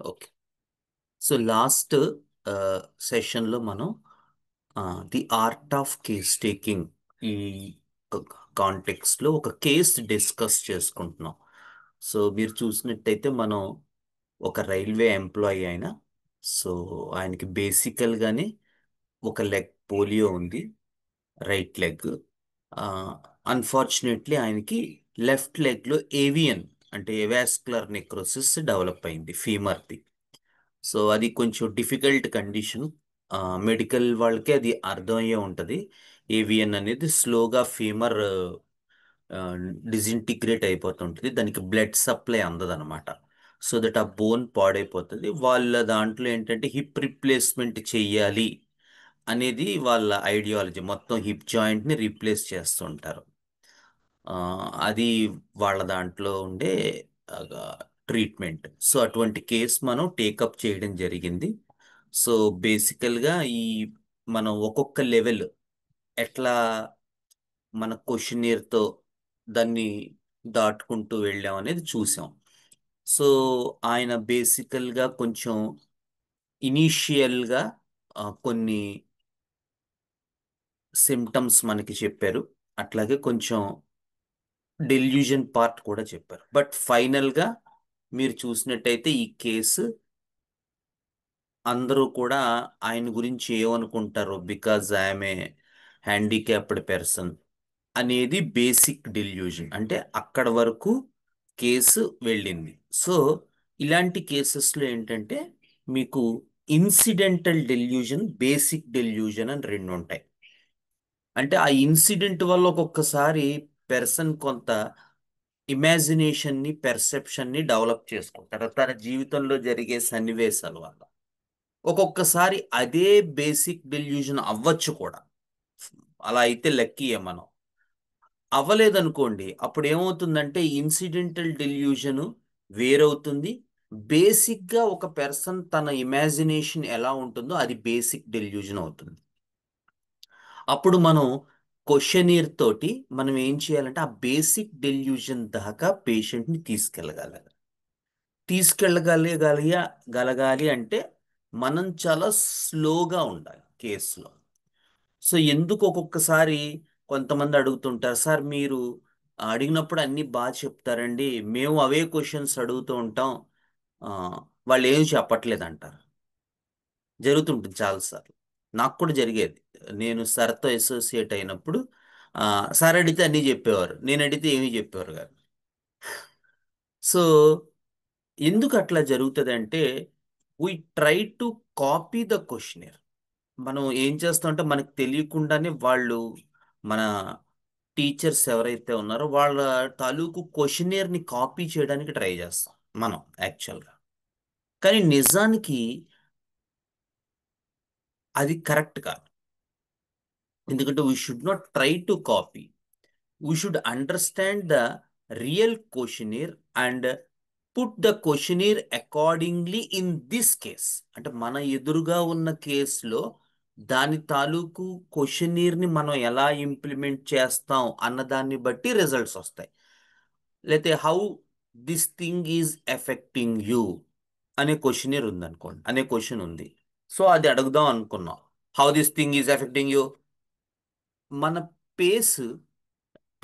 Okay. So last సెషన్లో మనం the art of case taking ఈ కాంటెక్స్ట్లో ఒక కేస్ డిస్కస్ చేసుకుంటున్నాం. సో మీరు చూసినట్టయితే మనం ఒక రైల్వే ఎంప్లాయీ అయినా, సో ఆయనకి బేసికల్గానే ఒక లెగ్ పోలియో ఉంది, రైట్ లెగ్. అన్ఫార్చునేట్లీ ఆయనకి లెఫ్ట్ లెగ్లో ఏవియన్ అంటే ఎవాస్కులర్ నెక్రోసిస్ డెవలప్ అయింది ఫీమర్ది. సో అది కొంచెం డిఫికల్ట్ కండిషన్. మెడికల్ వాళ్ళకే అది అర్థమయ్యే ఉంటుంది. ఏవియన్ అనేది స్లోగా ఫీమర్ డిజింటిగ్రేట్ అయిపోతుంటుంది, దానికి బ్లడ్ సప్లై అందదన్నమాట. సో దట్ ఆ బోన్ పాడైపోతుంది. వాళ్ళ దాంట్లో ఏంటంటే హిప్ రిప్లేస్మెంట్ చెయ్యాలి అనేది వాళ్ళ ఐడియాలజీ. మొత్తం హిప్ జాయింట్ని రీప్లేస్ చేస్తుంటారు. ఆ, అది వాళ్ళ దాంట్లో ఉండే ట్రీట్మెంట్. సో అటువంటి కేసు మనం టేకప్ చేయడం జరిగింది. సో బేసికల్గా మనం ఒక్కొక్క లెవెల్ ఎట్లా మన క్వశ్చనీర్తో దాన్ని దాటుకుంటూ వెళ్ళాం అనేది చూసాం. సో ఆయన బేసికల్గా కొంచెం ఇనీషియల్గా కొన్ని సిమ్టమ్స్ మనకి చెప్పారు. అట్లాగే కొంచెం డెల్యూజన్ పార్ట్ కూడా చెప్పారు. బట్ ఫైనల్గా మీరు చూసినట్టయితే ఈ కేసు అందరూ కూడా ఆయన గురించి ఏమనుకుంటారు, because I'm a handicapped person అనేది బేసిక్ డెల్యూజన్. అంటే అక్కడ వరకు కేసు వెళ్ళింది. సో ఇలాంటి కేసెస్లో ఏంటంటే మీకు ఇన్సిడెంటల్ డెల్యూజన్, బేసిక్ డెల్యూజన్ అని రెండు ఉంటాయి. అంటే ఆ ఇన్సిడెంట్ వల్ల ఒక్కొక్కసారి పెర్సన్ కొంత ఇమాజినేషన్ని, పెర్సెప్షన్ని డెవలప్ చేసుకుంటారు తన జీవితంలో జరిగే సన్నివేశాల వల్ల. ఒక్కొక్కసారి అదే బేసిక్ డెల్యూజన్ అవ్వచ్చు కూడా. అలా అయితే లక్కీయే మనం. అవ్వలేదనుకోండి, అప్పుడు ఏమవుతుందంటే ఇన్సిడెంటల్ డెల్యూజన్ వేరవుతుంది. బేసిక్గా ఒక పర్సన్ తన ఇమాజినేషన్ ఎలా ఉంటుందో అది బేసిక్ డెల్యూజన్ అవుతుంది. అప్పుడు మనం క్వశ్చనీర్ తోటి మనం ఏం చేయాలంటే ఆ బేసిక్ డెల్యూజన్ దాకా పేషెంట్ని తీసుకెళ్ళగలగాలి. తీసుకెళ్ళగలగాలి గలగాలి అంటే మనం చాలా స్లోగా ఉండాలి కేసులో. సో ఎందుకు ఒక్కొక్కసారి కొంతమంది అడుగుతుంటారు, సార్ మీరు అడిగినప్పుడు అన్నీ బాగా చెప్తారండి, మేము అవే క్వశ్చన్స్ అడుగుతూ ఉంటాం, ఆ, వాళ్ళు ఏం చెప్పట్లేదు అంటారు. జరుగుతుంటుంది చాలాసార్లు. నాకు కూడా జరిగేది. నేను సార్తో అసోసియేట్ అయినప్పుడు ఆ, సార్ అడిగితే అన్నీ చెప్పేవారు, నేను అడిగితే ఏమీ చెప్పేవారు కాదు. సో ఎందుకు అట్లా జరుగుతుంది అంటే we try to copy the questionnaire. మనం ఏం చేస్తామంటే మనకు తెలియకుండానే వాళ్ళు, మన టీచర్స్ ఎవరైతే ఉన్నారో వాళ్ళ తాలూకు క్వశ్చనర్ని కాపీ చేయడానికి ట్రై చేస్తాం మనం యాక్చువల్గా. కానీ నిజానికి అది కరెక్ట్ కాదు. ఎందుకంటే we should not try to copy. We should understand the real questionnaire and put the questionnaire accordingly in this case. అంటే మన ఎదురుగా ఉన్న కేసులో దాని తాలూకు క్వశ్చనీర్ని మనం ఎలా ఇంప్లిమెంట్ చేస్తాం అన్న దాన్ని బట్టి రిజల్ట్స్ వస్తాయి. లేకపోతే how this thing is effecting you అనే క్వశ్చనీర్ ఉందనుకోండి, అనే క్వశ్చన్ ఉంది. సో అది అడుగుదాం అనుకున్నాం. How this thing is effecting you. మన పేస్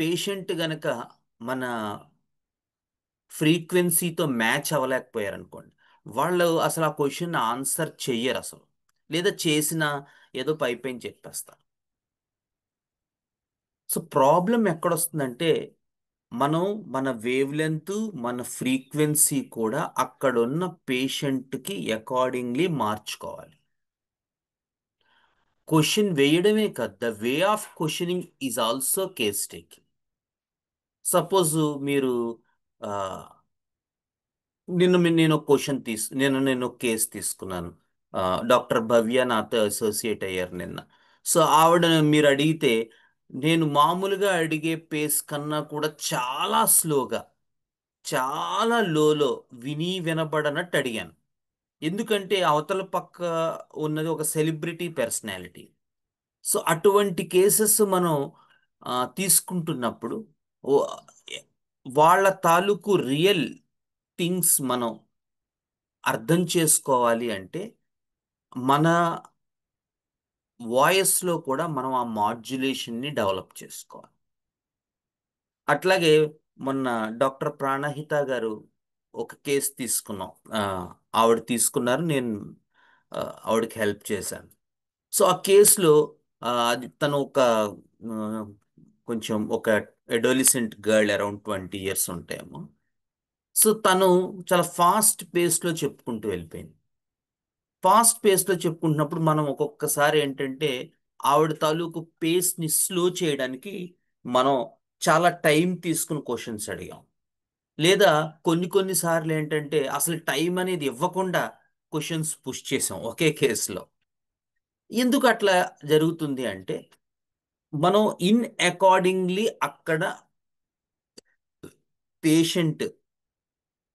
పేషెంట్ గనక మన ఫ్రీక్వెన్సీతో మ్యాచ్ అవ్వలేకపోయారనుకోండి, వాళ్ళు అసలు ఆ క్వశ్చన్ ఆన్సర్ చెయ్యరు అసలు. లేదా చేసిన ఏదో పైపైన చెప్పేస్తారు. సో ప్రాబ్లం ఎక్కడొస్తుందంటే మనం మన వేవ్ లెంత్, మన ఫ్రీక్వెన్సీ కూడా అక్కడున్న పేషెంట్కి అకార్డింగ్లీ మార్చుకోవాలి. క్వశ్చన్ వేయడమే కాదు, the way of questioning is also case taking. Suppose మీరు ఆ, నేను ఒక క్వశ్చన్ నేను ఒక కేసు తీసుకున్నాను. ఆ, డాక్టర్ భవ్య నాతో అసోసియేట్ అయ్యారు నిన్న. సో ఆవిడ మీరు అడిగితే నేను మామూలుగా అడిగే పేస్ కన్నా కూడా చాలా స్లోగా, చాలా లోలో, వినబడనట్టు అడిగాను. ఎందుకంటే అవతల పక్క ఉన్నది ఒక సెలబ్రిటీ పర్సనాలిటీ. సో అటువంటి కేసెస్ మనం తీసుకుంటున్నప్పుడు ఓ- వాళ్ళ తాలూకు రియల్ థింగ్స్ మనం అర్థం చేసుకోవాలి అంటే మన వాయిస్లో కూడా మనం ఆ మాడ్యులేషన్ని డెవలప్ చేసుకోవాలి. అట్లాగే మొన్న డాక్టర్ ప్రాణహిత గారు ఒక కేసు తీసుకున్నాం. ఆ, ఆవిడ తీసుకున్నారు, నేను ఆవిడకి హెల్ప్ చేశాను. సో ఆ కేసులో అది తను ఒక ఆ, కొంచెం ఒక అడోలిసెంట్ గర్ల్, అరౌండ్ 20 years ఉంటాయేమో. సో తను చాలా ఫాస్ట్ పేస్లో చెప్పుకుంటూ వెళ్ళిపోయింది. ఫాస్ట్ పేస్లో చెప్పుకుంటున్నప్పుడు మనం ఒక్కొక్కసారి ఏంటంటే ఆవిడ తాలూకు పేస్ని స్లో చేయడానికి మనం చాలా టైం తీసుకుని క్వశ్చన్స్ అడిగాం. లేదా కొన్ని సార్లు ఏంటంటే అసలు టైం అనేది ఇవ్వకుండా క్వశ్చన్స్ పుష్ చేసాం ఒకే కేసులో. ఎందుకు అట్లా జరుగుతుంది అంటే మనం ఇన్ అకార్డింగ్లీ అక్కడ పేషెంట్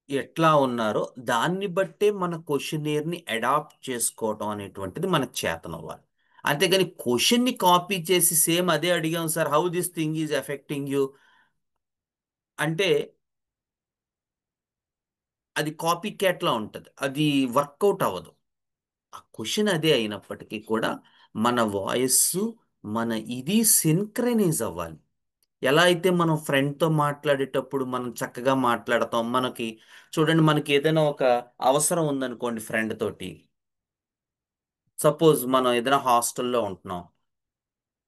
ఎట్లా ఉన్నారో దాన్ని బట్టే మన క్వశ్చనేర్ని అడాప్ట్ చేసుకోవటం అనేటువంటిది మనకు చేతనవ్వాలి. అంతేగాని క్వశ్చన్ని కాపీ చేసి సేమ్ అదే అడిగాం sir, how this thing is effecting you అంటే అది కాపీ క్యాట్లా ఉంటుంది, అది వర్కౌట్ అవ్వదు. ఆ క్వశ్చన్ అదే అయినప్పటికీ కూడా మన వాయిస్, మన ఇది సింక్రనైజ్ అవ్వాలి. ఎలా అయితే మనం ఫ్రెండ్తో మాట్లాడేటప్పుడు మనం చక్కగా మాట్లాడతాం, మనకి చూడండి, మనకి ఏదైనా ఒక అవసరం ఉందనుకోండి ఫ్రెండ్ తోటి. సపోజ్ మనం ఏదైనా హాస్టల్లో ఉంటున్నాం,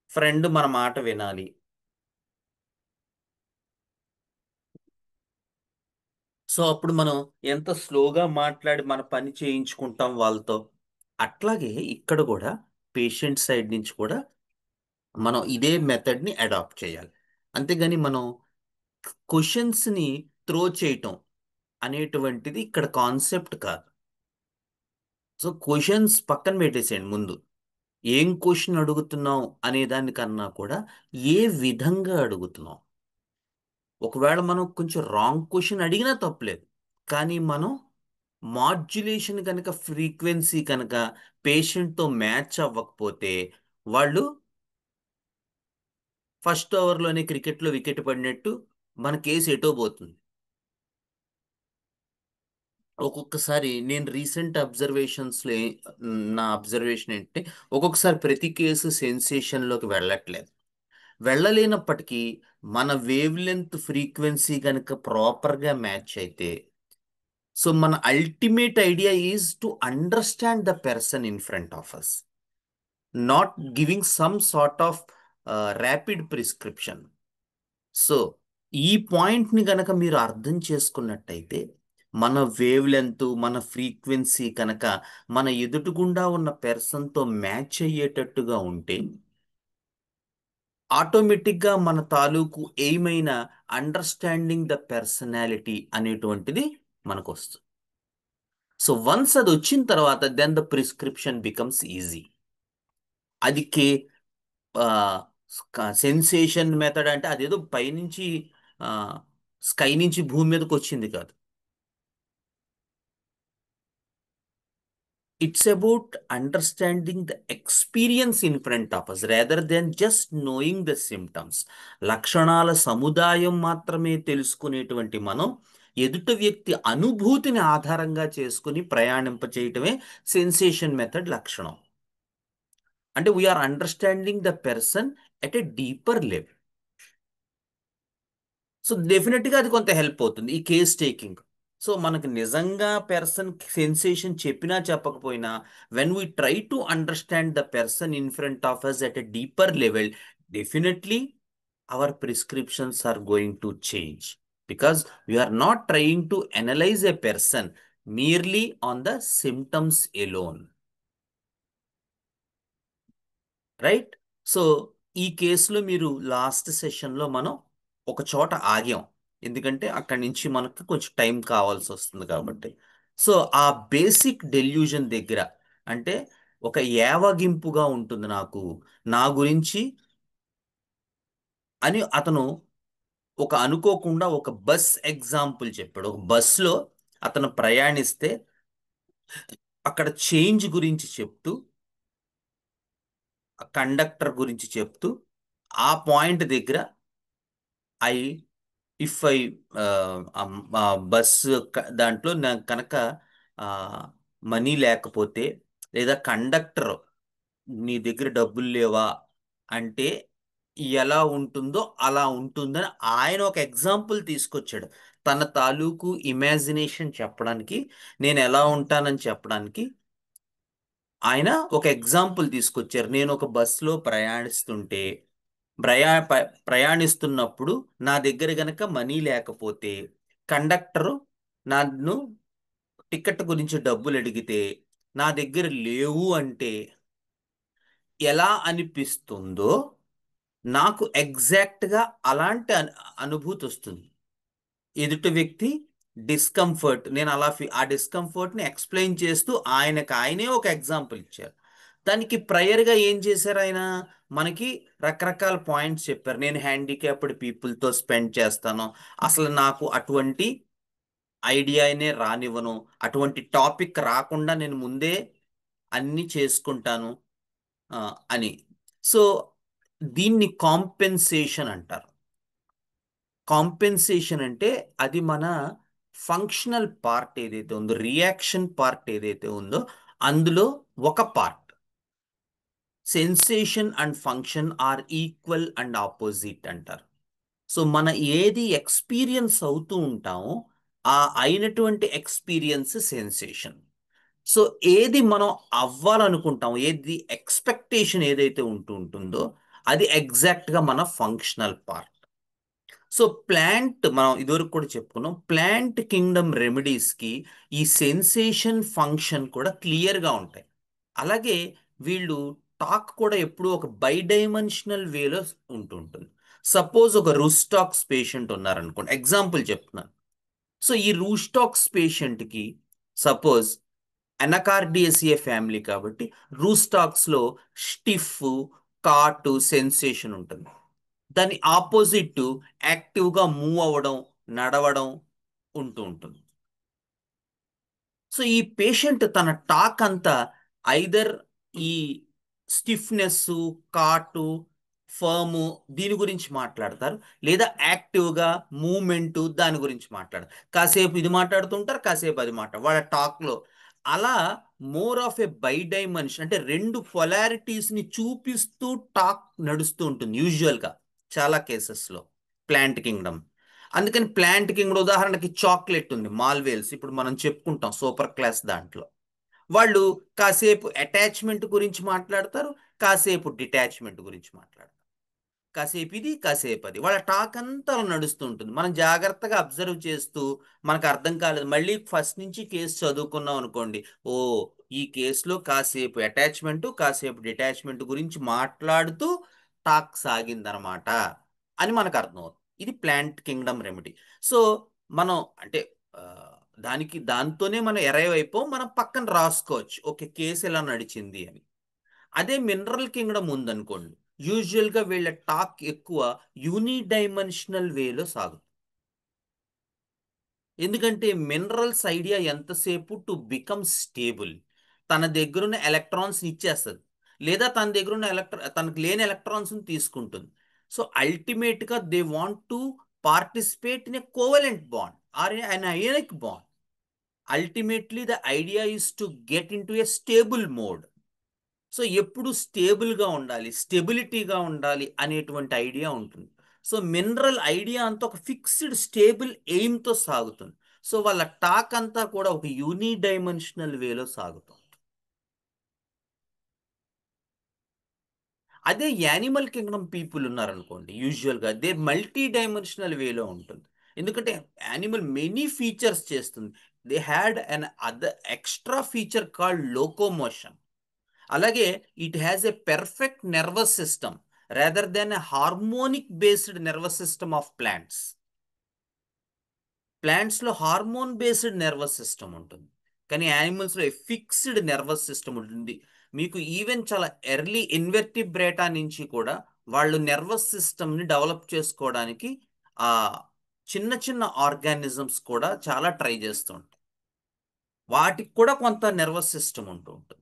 ఫ్రెండ్ మన మాట వినాలి. సో అప్పుడు మనం ఎంత స్లోగా మాట్లాడి మన పని చేయించుకుంటాం వాళ్ళతో. అట్లాగే ఇక్కడ కూడా పేషెంట్ సైడ్ నుంచి కూడా మనం ఇదే మెథడ్ని అడాప్ట్ చేయాలి. అంతేగాని మనం క్వశ్చన్స్ని త్రో చేయటం అనేటువంటిది ఇక్కడ కాన్సెప్ట్ కాదు. సో క్వశ్చన్స్ పక్కన పెట్టేసేయండి ముందు. ఏం క్వశ్చన్ అడుగుతున్నాం అనే దానికన్నా కూడా ఏ విధంగా అడుగుతున్నాం. ఒకవేళ మనం కొంచెం రాంగ్ క్వశ్చన్ అడిగినా తప్పులేదు, కానీ మనం మాడ్యులేషన్ కనుక, ఫ్రీక్వెన్సీ కనుక పేషెంట్తో మ్యాచ్ అవ్వకపోతే వాళ్ళు ఫస్ట్ ఓవర్లోనే క్రికెట్లో వికెట్ పడినట్టు మన కేసు ఎటో పోతుంది. ఒక్కొక్కసారి నేను రీసెంట్ అబ్జర్వేషన్స్లో నా అబ్జర్వేషన్ ఏంటంటే ఒక్కొక్కసారి ప్రతి కేసు సెన్సేషన్లోకి వెళ్ళట్లేదు. వెళ్ళలేనప్పటికీ మన వేవ్ లెంత్ ఫ్రీక్వెన్సీ కనుక ప్రాపర్గా మ్యాచ్ అయితే, సో మన ultimate idea is to understand the person in front of us, not giving some sort of rapid prescription. So ఈ పాయింట్ని గనక మీరు అర్థం చేసుకున్నట్టయితే, మన వేవ్ లెంత్, మన ఫ్రీక్వెన్సీ కనుక మన ఎదురుగుండా ఉన్న పెర్సన్తో మ్యాచ్ అయ్యేటట్టుగా ఉంటే ఆటోమేటిక్గా మన తాలూకు ఎయిమైన అండర్స్టాండింగ్ ద పర్సనాలిటీ అనేటువంటిది మనకు వస్తుంది. సో వన్స్ అది వచ్చిన తర్వాత then the prescription becomes easy. అది సెన్సేషన్ మెథడ్ అంటే అదేదో పైనుంచి స్కై నుంచి భూమి మీదకి వచ్చింది కాదు. It's about understanding the experience in front of us rather than just knowing the symptoms. లక్షణాల సముదాయం మాత్రమే తెలుసుకునేటువంటి మనం ఎదుటి వ్యక్తి అనుభూతిని ఆధారంగా చేసుకుని ప్రయాణింప చేయటమే సెన్సేషన్ మెథడ్ లక్షణం. అంటే we're understanding the person at a deeper level. So డెఫినెట్గా అది కొంత హెల్ప్ అవుతుంది ఈ కేస్ టేకింగ్. సో మనకు నిజంగా పెర్సన్ సెన్సేషన్ చెప్పినా చెప్పకపోయినా, when we try to understand the person in front of us at a deeper level, definitely our prescriptions are going to change, because we're not trying to analyze a person merely on the symptoms alone. Right. So ఈ కేసులో మీరు last సెషన్లో మనం ఒక చోట ఆగాం, ఎందుకంటే అక్కడి నుంచి మనకు కొంచెం టైం కావాల్సి వస్తుంది కాబట్టి. సో ఆ బేసిక్ డెల్యూజన్ దగ్గర, అంటే ఒక ఏవగింపుగా ఉంటుంది నాకు నా గురించి అని అతను ఒక అనుకోకుండా ఒక బస్ ఎగ్జాంపుల్ చెప్పాడు. ఒక బస్లో అతను ప్రయాణిస్తే అక్కడ చేంజ్ గురించి చెప్తూ, కండక్టర్ గురించి చెప్తూ, ఆ పాయింట్ దగ్గర ఐ ఇఫ్ ఐ బస్ దాంట్లో నాకు కనుక ఆ, మనీ లేకపోతే, లేదా కండక్టర్ నీ దగ్గర డబ్బులు లేవా అంటే ఎలా ఉంటుందో అలా ఉంటుందని ఆయన ఒక ఎగ్జాంపుల్ తీసుకొచ్చాడు. తన తాలూకు ఇమాజినేషన్ చెప్పడానికి, నేను ఎలా ఉంటానని చెప్పడానికి ఆయన ఒక ఎగ్జాంపుల్ తీసుకొచ్చారు. నేను ఒక బస్సులో ప్రయాణిస్తుంటే, ప్రయాణిస్తున్నప్పుడు నా దగ్గర గనక మనీ లేకపోతే, కండక్టరు నన్ను టికెట్ గురించి డబ్బులు అడిగితే నా దగ్గర లేవు అంటే ఎలా అనిపిస్తుందో నాకు ఎగ్జాక్ట్గా అలాంటి అనుభూతి వస్తుంది. ఎదుటి వ్యక్తి డిస్కంఫర్ట్, నేను అలా ఆ డిస్కంఫర్ట్ని ఎక్స్ప్లెయిన్ చేస్తూ ఆయనే ఒక ఎగ్జాంపుల్ ఇచ్చారు. దానికి ప్రయర్గా ఏం చేశారు ఆయన, మనకి రకరకాల పాయింట్స్ చెప్పారు. నేను హ్యాండిక్యాప్డ్ పీపుల్తో స్పెండ్ చేస్తాను, అసలు నాకు అటువంటి ఐడియానే రానివ్వను, అటువంటి టాపిక్ రాకుండా నేను ముందే అన్ని చేసుకుంటాను ఆ, అని. సో దీన్ని కాంపెన్సేషన్ అంటారు. కాంపెన్సేషన్ అంటే అది మన ఫంక్షనల్ పార్ట్ ఏదైతే ఉందో, రియాక్షన్ పార్ట్ ఏదైతే ఉందో అందులో ఒక part. Sensation and function are equal and opposite అంటారు. సో మన ఏది ఎక్స్పీరియన్స్ అవుతూ ఉంటామో ఆ అయినటువంటి ఎక్స్పీరియన్స్ సెన్సేషన్. సో ఏది మనం అవ్వాలనుకుంటాం, ఏది ఎక్స్పెక్టేషన్ ఏదైతే ఉంటుందో అది ఎగ్జాక్ట్గా మన ఫంక్షనల్ పార్ట్. సో ప్లాంట్, మనం ఇదివరకు కూడా చెప్పుకున్నాం, ప్లాంట్ కింగ్డమ్ రెమెడీస్కి ఈ సెన్సేషన్ ఫంక్షన్ కూడా క్లియర్గా ఉంటాయి. అలాగే వీళ్ళు టాక్ కూడా ఎప్పుడూ ఒక బైడైమెన్షనల్ వేలో ఉంటుంటుంది. సపోజ్ ఒక రూస్టాక్స్ పేషెంట్ ఉన్నారనుకోండి, ఎగ్జాంపుల్ చెప్తున్నాను. సో ఈ రూస్టాక్స్ పేషెంట్కి సపోజ్ ఎనకార్డియసియే ఫ్యామిలీ కాబట్టి రూస్టాక్స్లో స్టిఫ్, కాటు, సెన్సేషన్ ఉంటుంది. దాని ఆపోజిట్ యాక్టివ్గా మూవ్ అవ్వడం, నడవడం ఉంటూ ఉంటుంది. సో ఈ పేషెంట్ తన టాక్ అంతా ఐదర్ ఈ స్టిఫ్నెస్, కాటు, ఫర్మ్ దీని గురించి మాట్లాడతారు, లేదా యాక్టివ్గా మూమెంట్ దాని గురించి మాట్లాడతారు. కాసేపు ఇది మాట్లాడుతుంటారు, కాసేపు అది వాళ్ళ టాక్లో అలా more of A by dimension, అంటే రెండు పొలారిటీస్ని చూపిస్తూ టాక్ నడుస్తూ ఉంటుంది యూజువల్గా చాలా కేసెస్లో ప్లాంట్ కింగ్డమ్. అందుకని ప్లాంట్ కింగ్డమ్ ఉదాహరణకి చాక్లెట్ ఉంది, మాల్వేల్స్ ఇప్పుడు మనం చెప్పుకుంటాం సూపర్ క్లాస్ దాంట్లో. వాళ్ళు కాసేపు అటాచ్మెంట్ గురించి మాట్లాడతారు, కాసేపు డిటాచ్మెంట్ గురించి మాట్లాడతారు, కాసేపు ఇది కాసేపు అది, వాళ్ళ టాక్ అంతా అలా నడుస్తూ ఉంటుంది. మనం జాగ్రత్తగా అబ్జర్వ్ చేస్తూ మనకు అర్థం కాలేదు, మళ్ళీ ఫస్ట్ నుంచి కేసు చదువుకున్నాం అనుకోండి, ఓ ఈ కేసులో కాసేపు అటాచ్మెంట్ కాసేపు డిటాచ్మెంట్ గురించి మాట్లాడుతూ టాక్ సాగిందనమాట అని మనకు అర్థమవుతుంది. ఇది ప్లాంట్ కింగ్డమ్ రెమెడీ. సో మనం అంటే ఆ, దాంతోనే మనం ఎరైవ్ అయిపోం, మనం పక్కన రాసుకోవచ్చు ఓకే కేసు ఎలా నడిచింది అని. అదే మినరల్ కింగ్డమ్ ఉందనుకోండి, యూజువల్గా వీళ్ళ టాక్ ఎక్కువ యూనిడైమెన్షనల్ వేలో సాగుతుంది. ఎందుకంటే మినరల్స్ ఐడియా ఎంతసేపు టు బికమ్ స్టేబుల్, తన దగ్గరున్న ఎలక్ట్రాన్స్ ఇచ్చేస్తుంది, లేదా తన దగ్గరున్న తనకు లేని ఎలక్ట్రాన్స్ తీసుకుంటుంది. సో అల్టిమేట్గా they want to participate in a covalent bond or an ionic bond. Ultimately the idea is to get into a stable mode. So ఎప్పుడు స్టేబుల్గా ఉండాలి, స్టెబిలిటీగా ఉండాలి అనేటువంటి ఐడియా ఉంటుంది. సో మినరల్ ఐడియా అంతా ఒక ఫిక్స్డ్ స్టేబుల్ ఎయిమ్తో సాగుతుంది. సో వాళ్ళ టాక్ అంతా కూడా ఒక యూనిడైమెన్షనల్ వేలో సాగుతుంది. అదే యానిమల్ కింగ్డమ్ పీపుల్ ఉన్నారనుకోండి, యూజువల్గా దే మల్టీ డైమెన్షనల్ వేలో ఉంటుంది. ఎందుకంటే యానిమల్ మెనీ ఫీచర్స్ చేస్తుంది. They had an other extra feature called locomotion. అలాగే it has a perfect nervous system rather than a harmonic based nervous system of plants. ప్లాంట్స్లో hormone based nervous system ఉంటుంది, కానీ యానిమల్స్లో fixed nervous system ఉంటుంది. మీకు even చాలా early ఇన్వెర్టిబ్రేటా నుంచి కూడా వాళ్ళు నర్వస్ సిస్టమ్ని డెవలప్ చేసుకోవడానికి ఆ చిన్న చిన్న ఆర్గానిజమ్స్ కూడా చాలా ట్రై చేస్తూ ఉంటాయి. వాటికి కూడా కొంత నర్వస్ సిస్టమ్ ఉంటూ ఉంటుంది.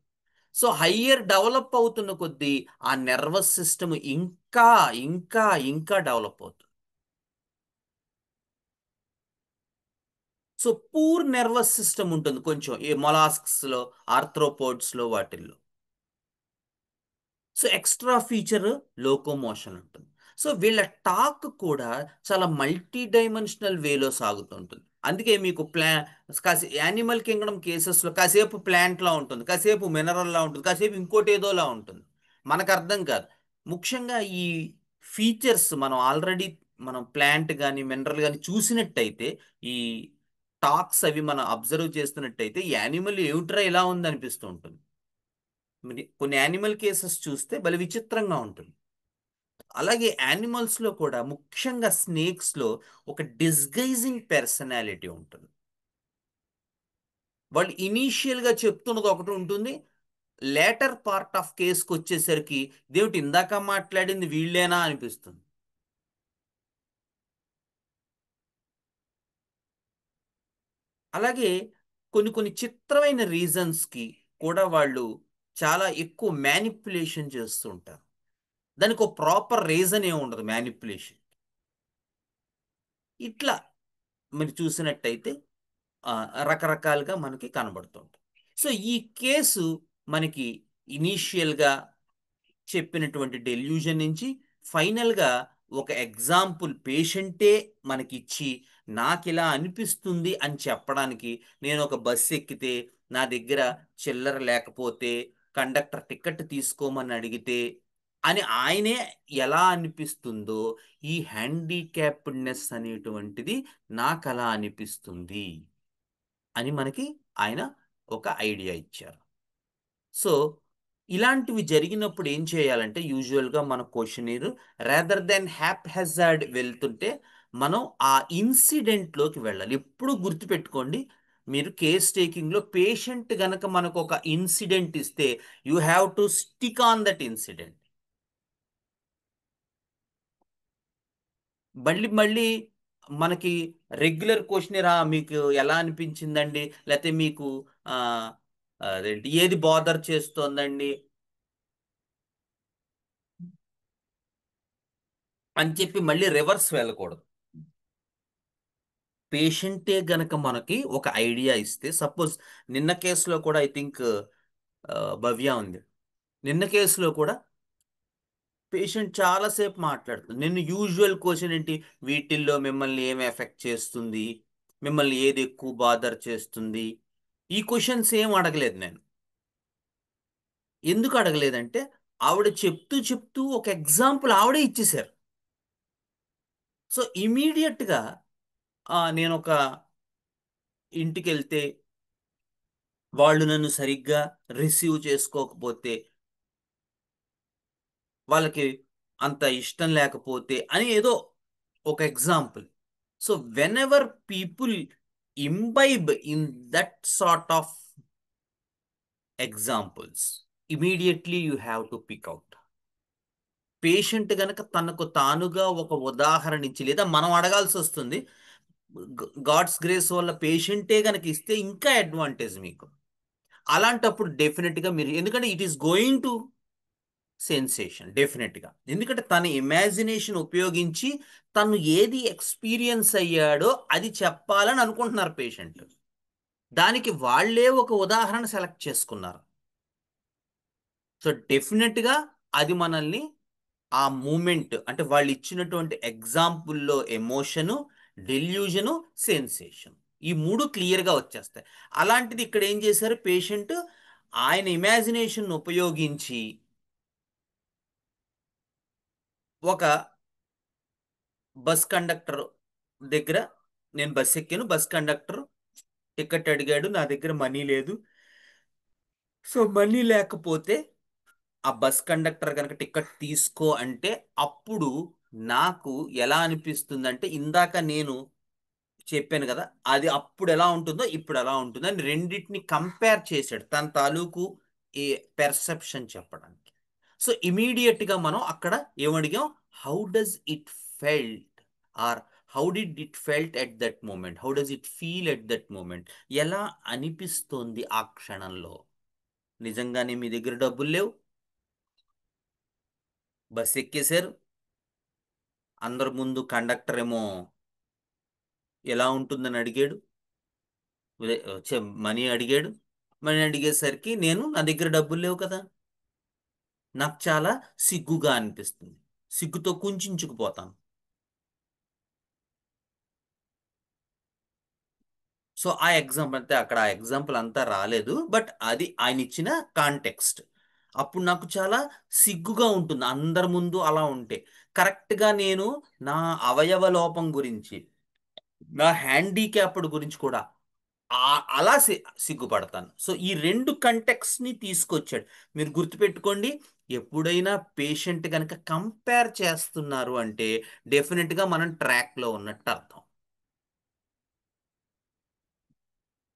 సో హయ్యర్ డెవలప్ అవుతున్న కొద్దీ ఆ నర్వస్ సిస్టమ్ ఇంకా ఇంకా ఇంకా డెవలప్ అవుతుంది. సో పూర్ నర్వస్ సిస్టమ్ ఉంటుంది కొంచెం ఈ మొలాస్క్స్లో, ఆర్థ్రోపోడ్స్లో వాటిల్లో. సో ఎక్స్ట్రా ఫీచర్ లోకోమోషన్ ఉంటుంది. సో వీళ్ళ టాక్ కూడా చాలా మల్టీ డైమెన్షనల్ వేలో సాగుతుంటుంది. అందుకే మీకు కాసే యానిమల్ కింగ్డమ్ కేసెస్లో కాసేపు ప్లాంట్లా ఉంటుంది, కాసేపు మినరల్లా ఉంటుంది, కాసేపు ఇంకోటి ఏదోలా ఉంటుంది. మనకు అర్థం కాదు. ముఖ్యంగా ఈ ఫీచర్స్ మనం ప్లాంట్ కానీ మినరల్ కానీ చూసినట్టయితే, ఈ టాక్స్ అవి మనం అబ్జర్వ్ చేస్తున్నట్టయితే ఈ యానిమల్ ఏమిట్రా ఇలా ఉంది అనిపిస్తూ ఉంటుంది. కొన్ని యానిమల్ కేసెస్ చూస్తే భలే విచిత్రంగా ఉంటుంది. అలాగే యానిమల్స్ లో కూడా ముఖ్యంగా స్నేక్స్ లో ఒక డిస్గైజింగ్ పర్సనాలిటీ ఉంటుంది. వాళ్ళు ఇనీషియల్ గా చెప్తున్నది ఒకటి ఉంటుంది, లేటర్ పార్ట్ ఆఫ్ కేసుకి వచ్చేసరికి దేవుటి ఇందాక మాట్లాడింది వీళ్ళేనా అనిపిస్తుంది. అలాగే కొన్ని కొన్ని చిత్రమైన రీజన్స్ కి కూడా వాళ్ళు చాలా ఎక్కువ మ్యానిపులేషన్ చేస్తూ ఉంటారు. దానికి ఒక ప్రాపర్ రీజన్ ఏమి ఉండదు మ్యానిపులేషన్. ఇట్లా మీరు చూసినట్టయితే ఆ, రకరకాలుగా మనకి కనబడుతుంది. సో ఈ కేసు మనకి ఇనీషియల్గా చెప్పినటువంటి డెల్యూజన్ నుంచి ఫైనల్గా ఒక ఎగ్జాంపుల్ పేషెంటే మనకిచ్చి నాకు ఇలా అనిపిస్తుంది అని చెప్పడానికి, నేను ఒక బస్సు ఎక్కితే నా దగ్గర చిల్లర లేకపోతే కండక్టర్ టికెట్ తీసుకోమని అడిగితే అని ఆయనే ఎలా అనిపిస్తుందో, ఈ హ్యాండిక్యాప్డ్నెస్ అనేటువంటిది నాకు అలా అనిపిస్తుంది అని మనకి ఆయన ఒక ఐడియా ఇచ్చారు. సో ఇలాంటివి జరిగినప్పుడు ఏం చేయాలంటే, యూజువల్గా మన క్వశ్చనీర్ రాదర్ దాన్ హ్యాప్ హెజార్డ్ వెళ్తుంటే మనం ఆ ఇన్సిడెంట్లోకి వెళ్ళాలి. ఎప్పుడు గుర్తుపెట్టుకోండి, మీరు కేస్ టేకింగ్లో పేషెంట్ గనక మనకు ఒక ఇన్సిడెంట్ ఇస్తే you have to stick on that incident. మళ్ళీ మళ్ళీ మనకి రెగ్యులర్ క్వశ్చనర్ మీకు ఎలా అనిపించిందండి, లేకపోతే మీకు ఆ, అదేంటి ఏది బాదర్ చేస్తోందండి అని చెప్పి మళ్ళీ రివర్స్ వెళ్ళకూడదు. పేషెంటే గనక మనకి ఒక ఐడియా ఇస్తే, సపోజ్ నిన్న కేసులో కూడా ఐ థింక్ భవ్య ఉంది. నిన్న కేసులో కూడా పేషెంట్ చాలాసేపు మాట్లాడుతుంది. నిన్ను యూజువల్ క్వశ్చన్ ఏంటి, వీటిల్లో మిమ్మల్ని ఏం ఎఫెక్ట్ చేస్తుంది, మిమ్మల్ని ఏది ఎక్కువ బాదర్ చేస్తుంది, ఈ క్వశ్చన్స్ ఏం అడగలేదు నేను. ఎందుకు అడగలేదంటే ఆవిడ చెప్తూ చెప్తూ ఒక ఎగ్జాంపుల్ ఆవిడే ఇచ్చేశారు. సో ఇమీడియట్గా నేను ఒక ఇంటికి వెళ్తే వాళ్ళు నన్ను సరిగ్గా రిసీవ్ చేసుకోకపోతే, వాళ్ళకి అంత ఇష్టం లేకపోతే అని ఏదో ఒక example. So whenever people imbibe in that sort of examples, immediately you have to pick out. Patient గనక తనకు తానుగా ఒక ఉదాహరణ ఇచ్చి, లేదా మనం అడగాల్సి వస్తుంది, గాడ్స్ గ్రేస్ వల్ల పేషెంటే గనక ఇస్తే ఇంకా అడ్వాంటేజ్ మీకు. అలాంటప్పుడు డెఫినెట్గా మీరు, ఎందుకంటే it is going to sensation డెఫినెట్గా, ఎందుకంటే తన ఇమాజినేషన్ ఉపయోగించి తను ఏది ఎక్స్పీరియన్స్ అయ్యాడో అది చెప్పాలని అనుకుంటున్నారు పేషెంట్. దానికి వాళ్ళే ఒక ఉదాహరణ సెలెక్ట్ చేసుకున్నారు. సో డెఫినెట్గా అది మనల్ని ఆ మూమెంట్, అంటే వాళ్ళు ఇచ్చినటువంటి ఎగ్జాంపుల్లో ఎమోషను, డెల్యూజను, సెన్సేషన్, ఈ మూడు క్లియర్గా వచ్చేస్తాయి. అలాంటిది ఇక్కడ ఏం చేశారు పేషెంట్, ఆయన ఇమాజినేషన్ ఉపయోగించి ఒక బస్ కండక్టర్ దగ్గర, నేను బస్ ఎక్కాను, బస్ కండక్టర్ టికెట్ అడిగాడు, నా దగ్గర మనీ లేదు. సో మనీ లేకపోతే ఆ బస్ కండక్టర్ కనుక టికెట్ తీసుకో అంటే, అప్పుడు నాకు ఎలా అనిపిస్తుంది అంటే, ఇందాక నేను చెప్పాను కదా, అది అప్పుడు ఎలా ఉంటుందో ఇప్పుడు ఎలా ఉంటుందో అని రెండింటిని కంపేర్ చేశాడు తన తాలూకు ఈ పెర్సెప్షన్ చెప్పడానికి. సో ఇమీడియట్గా మనం అక్కడ ఏమడిగాం, how does it felt, or how did it felt at that moment, how does it feel at that moment, ఎలా అనిపిస్తోంది ఆ క్షణంలో. నిజంగానే మీ దగ్గర డబ్బులు లేవు, బస్ ఎక్కేశారు, అందరి ముందు కండక్టర్ ఏమో ఎలా ఉంటుందని అడిగాడు, మనీ అడిగాడు. మనీ అడిగేసరికి నా దగ్గర డబ్బులు లేవు కదా. నాకు చాలా సిగ్గుగా అనిపిస్తుంది. సిగ్గుతో కుంచుకుపోతాను. సో ఆ ఎగ్జాంపుల్ అంటే అక్కడ ఆ ఎగ్జాంపుల్ అంతా రాలేదు, బట్ అది ఆయన ఇచ్చిన కాంటెక్స్ట్. అప్పుడు నాకు చాలా సిగ్గుగా ఉంటుంది అందరి ముందు అలా ఉంటే. కరెక్ట్గా నేను నా అవయవ లోపం గురించి, నా హ్యాండిక్యాప్డ్ గురించి కూడా అలా సిగ్గుపడతాను. సో ఈ రెండు కంటెక్స్ ని తీసుకొచ్చాడు. మీరు గుర్తుపెట్టుకోండి, ఎప్పుడైనా పేషెంట్ కనుక కంపేర్ చేస్తున్నారు అంటే డెఫినెట్గా మనం ట్రాక్లో ఉన్నట్టు అర్థం.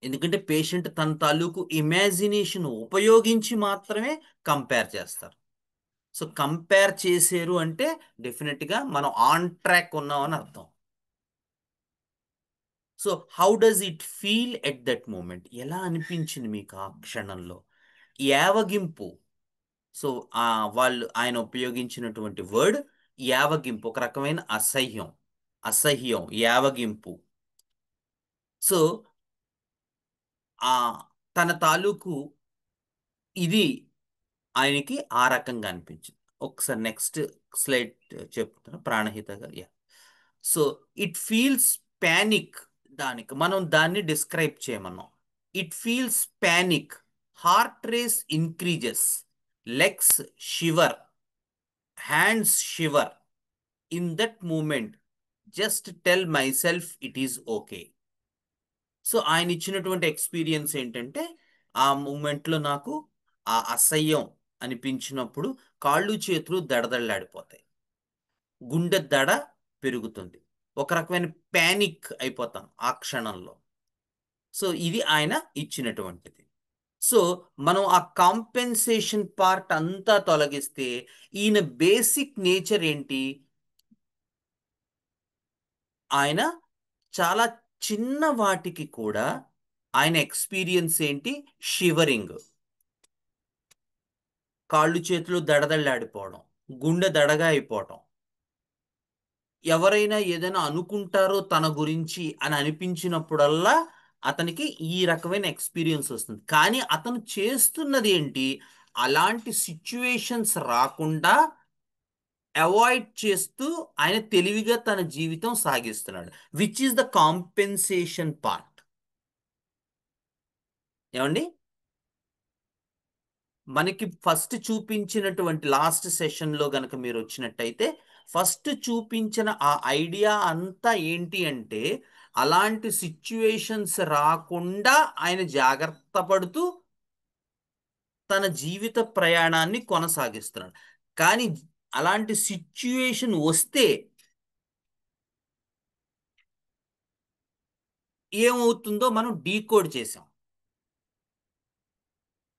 ఎందుకంటే పేషెంట్ తన తాలూకు ఇమాజినేషన్ ఉపయోగించి మాత్రమే కంపేర్ చేస్తారు. సో కంపేర్ చేశారు అంటే డెఫినెట్గా మనం ఆన్ ట్రాక్ ఉన్నామని అర్థం. So how does it feel at that moment? ఎలా అనిపించింది మీకు ఆ క్షణంలో? యావగింపు. సో ఆ ఆయన ఉపయోగించినటువంటి వర్డ్ యావగింపు, ఒక రకమైన అసహ్యం. అసహ్యం, యావగింపు. సో ఆ తన తాలూకు ఇది ఆయనకి ఆ రకంగా అనిపించింది. ఒకసారి నెక్స్ట్ స్లైడ్ చెప్తాను, ప్రాణహిత గారు. Yeah. So it feels panic. దానికి మనం దాన్ని డిస్క్రైబ్ చేయమన్నాం. It feels panic, heart race increases, legs shiver, hands shiver. In that moment just tell myself it is okay. So ఆయన ఇచ్చినటువంటి ఎక్స్పీరియన్స్ ఏంటంటే, ఆ మూమెంట్లో నాకు ఆ అసహ్యం అనిపించినప్పుడు కాళ్ళు చేతులు దడదడలాడిపోతాయి, గుండె దడ పెరుగుతుంది, ఒక రకమైన ప్యానిక్ అయిపోతాం ఆ క్షణంలో. సో ఇది ఆయన ఇచ్చినటువంటిది. సో మనం ఆ కాంపెన్సేషన్ పార్ట్ అంతా తొలగిస్తే ఈయన బేసిక్ నేచర్ ఏంటి? ఆయన చాలా చిన్న వాటికి కూడా ఆయన ఎక్స్పీరియన్స్ ఏంటి? షివరింగ్, కాళ్ళు చేతులు దడదళ్ళాడిపోవడం, గుండె దడగా అయిపోవడం. ఎవరైనా ఏదైనా అనుకుంటారో తన గురించి అని అనిపించినప్పుడల్లా అతనికి ఈ రకమైన ఎక్స్పీరియన్స్ వస్తుంది. కానీ అతను చేస్తున్నది ఏంటి? అలాంటి సిచ్యువేషన్స్ రాకుండా అవాయిడ్ చేస్తూ ఆయన తెలివిగా తన జీవితం సాగిస్తున్నాడు, which is the compensation part. ఏమండి? మనకి ఫస్ట్ చూపించినటువంటి లాస్ట్ సెషన్లో గనక మీరు వచ్చినట్టయితే, ఫస్ట్ చూపించిన ఆ ఐడియా అంతా ఏంటి అంటే, అలాంటి సిచ్యువేషన్స్ రాకుండా ఆయన జాగ్రత్త పడుతూ తన జీవిత ప్రయాణాన్ని కొనసాగిస్తున్నాడు. కానీ అలాంటి సిచ్యువేషన్ వస్తే ఏమవుతుందో మనం డీకోడ్ చేసాం.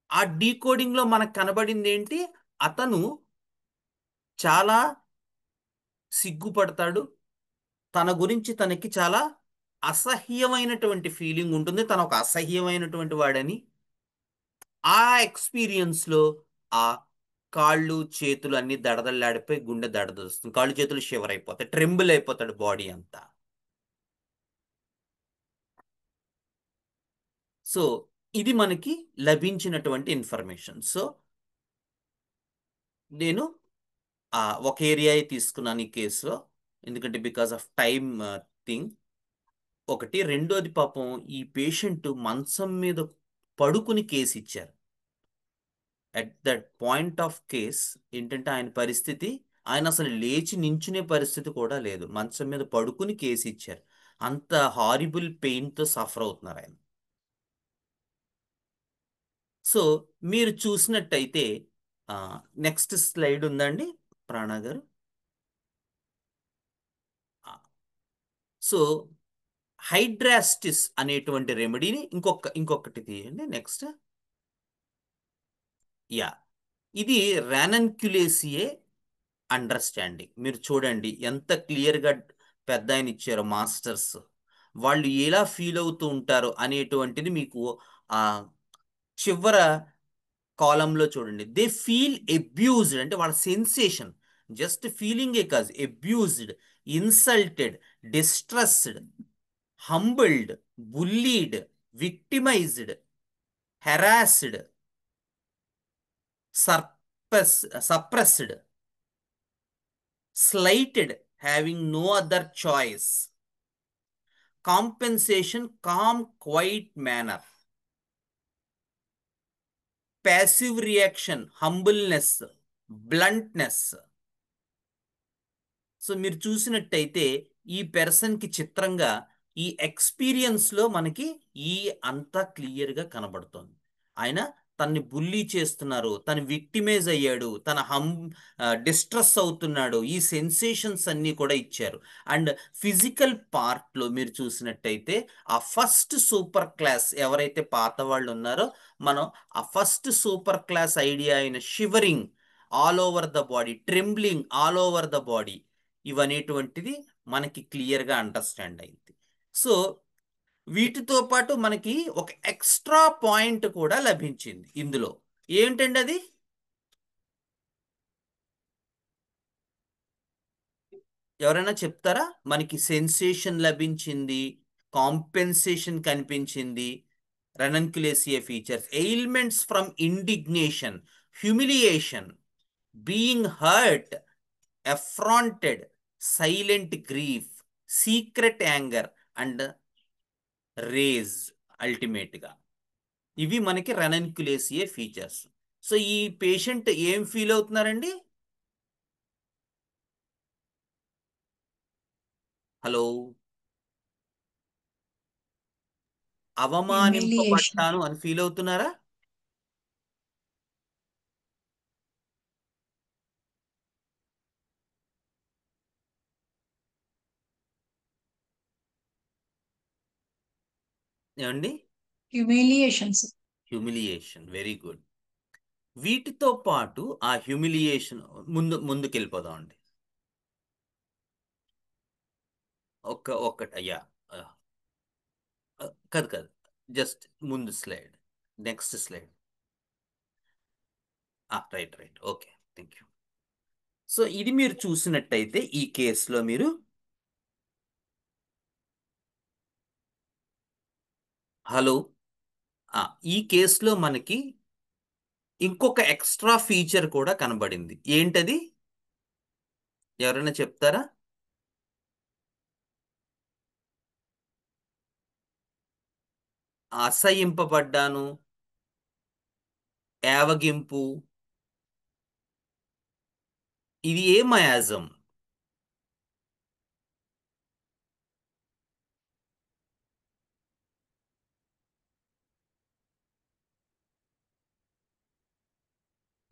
ఆ డీకోడింగ్లో మనకు కనబడింది ఏంటి? అతను చాలా సిగ్గుపడతాడు. తన గురించి తనకి చాలా అసహ్యమైనటువంటి ఫీలింగ్ ఉంటుంది, తను ఒక అసహ్యమైనటువంటి వాడని. ఆ ఎక్స్పీరియన్స్లో ఆ కాళ్ళు చేతులు అన్ని దడదళ్ళాడిపోయి గుండె దడదొస్తుంది, కాళ్ళు చేతులు షివర్ అయిపోతాయి, ట్రెంబుల్ అయిపోతాడు బాడీ అంతా. సో ఇది మనకి లభించినటువంటి ఇన్ఫర్మేషన్. సో నేను ఒక ఏరియా తీసుకున్నాను ఈ కేసులో, ఎందుకంటే బికాస్ ఆఫ్ టైమ్ థింగ్. ఒకటి, రెండోది, పాపం ఈ పేషెంట్ మంచం మీద పడుకుని కేసు ఇచ్చారు. At that point of case ఏంటంటే ఆయన పరిస్థితి, ఆయన అసలు లేచి నించునే పరిస్థితి కూడా లేదు, మంచం మీద పడుకుని కేసు ఇచ్చారు. అంత హారిబుల్ పెయిన్తో సఫర్ అవుతున్నారు ఆయన. సో మీరు చూసినట్టయితే నెక్స్ట్ స్లైడ్ ఉందండి ప్రాణ గారు. సో హైడ్రాస్టిస్ అనేటువంటి రెమెడీని ఇంకొకటి తీయండి నెక్స్ట్. యా. ఇది రానన్క్యులేసియే అండర్స్టాండింగ్. మీరు చూడండి ఎంత క్లియర్గా పెద్ద ఆయన ఇచ్చారో మాస్టర్స్. వాళ్ళు ఎలా ఫీల్ అవుతూ ఉంటారు అనేటువంటిది మీకు ఆ చివర కాలంలో చూడండి. దే ఫీల్ అబ్యూజ్డ్ అంటే వాళ్ళ సెన్సేషన్ జస్ట్ ఫీలింగే కాదు, abused, insulted, distressed, humbled, bullied, victimised, harassed, suppressed, slighted, having no other choice, compensation, calm quiet manner, passive reaction, humbleness, bluntness. So మీరు చూసినట్టయితే ఈ పెర్సన్కి చిత్రంగా ఈ ఎక్స్పీరియన్స్లో మనకి ఈ అంతా క్లియర్గా కనబడుతోంది. ఆయన తన్ని బుల్లీ చేస్తున్నారు, తను విక్టిమైజ్ అయ్యాడు, తన డిస్ట్రెస్ అవుతున్నాడు, ఈ సెన్సేషన్స్ అన్నీ కూడా ఇచ్చారు. అండ్ ఫిజికల్ పార్ట్లో మీరు చూసినట్టయితే ఆ ఫస్ట్ సూపర్ క్లాస్ ఎవరైతే పాత వాళ్ళు ఉన్నారో, మనం ఆ ఫస్ట్ సూపర్ క్లాస్ ఐడియా అయిన shivering all over the body, trembling all over the body, ఇవనేటువంటిది మనకి క్లియర్గా అండర్స్టాండ్ అయింది. సో వీటితో పాటు మనకి ఒక ఎక్స్ట్రా పాయింట్ కూడా లభించింది ఇందులో. ఏంటండి అది? ఎవరైనా చెప్తారా? మనకి సెన్సేషన్ లభించింది, కాంపెన్సేషన్ కనిపించింది, Ranunculaceae features, ailments from indignation, humiliation, being hurt, affronted, silent grief, secret anger and rage. అల్టిమేట్గా ఇవి మనకి రెనన్క్యులేసియే ఫీచర్స్. సో ఈ పేషెంట్ ఏం ఫీల్ అవుతున్నారండి? హలో? హ్యూమిలియేషన్. అవమానింపబడ్డాను అని ఫీల్ అవుతున్నారా? ఏమండి? హ్యూమిలియేషన్స్. Humiliation, very good. వీటితో పాటు ఆ హ్యూమిలియేషన్ ముందుకెళ్ళిపోదాం అండి. ఒక్కటయ్యా, కాదు కాదు, జస్ట్ ముందు slide, next slide. Right right, okay, thank you. So ఇది మీరు చూసినట్టయితే ఈ కేసులో మీరు, హలో, ఈ కేసులో మనకి ఇంకొక ఎక్స్ట్రా ఫీచర్ కూడా కనబడింది. ఏంటది? ఎవరైనా చెప్తారా? అసహింపబడ్డాను, యావగింపు, ఇది ఏ miasm?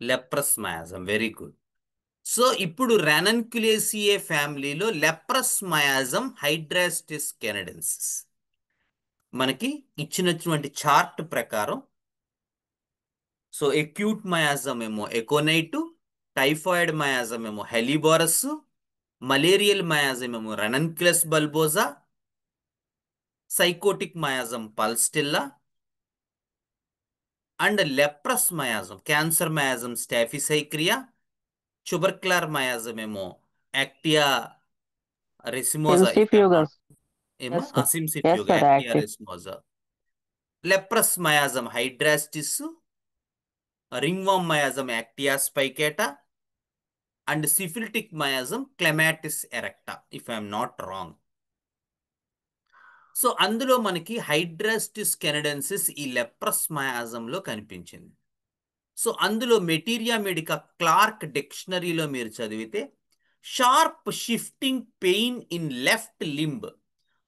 Leprous miasm, very good. So ఇప్పుడు రెనన్క్యులేసియే ఫ్యామిలీలో లెప్రస్ మయాజం, హైడ్రాస్టిస్ కెనడెన్సిస్ మనకి ఇచ్చినటువంటి చార్ట్ ప్రకారం. సో ఎక్యూట్ మయాజం ఏమో ఎకోనైటు, టైఫాయిడ్ మయాజం ఏమో హెలిబోరస్, మలేరియల్ మయాజం ఏమో ranunculus bulbosa, sycotic miasm pulsatilla, and leprous miasm, cancer miasm staphysagria, tubercular miasm ఏమో actaea racemosa. If I'm not, Centrifuges. ఏమో Yes, sir. Yes, cimicifuga, sir. Actaea Active. Racemosa. Leprous miasm hydrastis, ringworm miasm actaea spicata, and syphilitic miasm clematis erecta, if I'm not wrong. So అందులో మనకి హైడ్రాస్టిస్ కెనడెన్సిస్ ఈ leprous మయాజంలో కనిపించింది. So అందులో materia medica Clark డిక్షనరీలో మీరు చదివితే, sharp shifting pain in left limb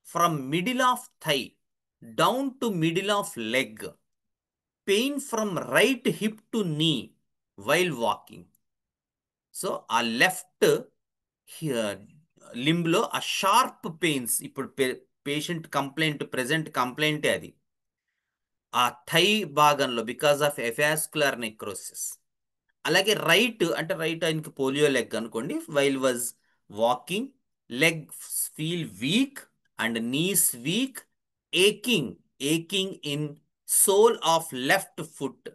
from middle of thigh down to middle of leg, pain from right hip to knee while walking. So ఆ left లింబ్లో ఆ షార్ప్ పెయిన్స్, ఇప్పుడు patient complaint, present కంప్లైంటే అది, ఆ థై భాగంలో because of avascular necrosis. అలాగే right అంటే రైట్ ఆయనకి పోలియో లెగ్ అనుకోండి, while was walking, leg feel weak and knees weak, aching, aching in sole of left foot,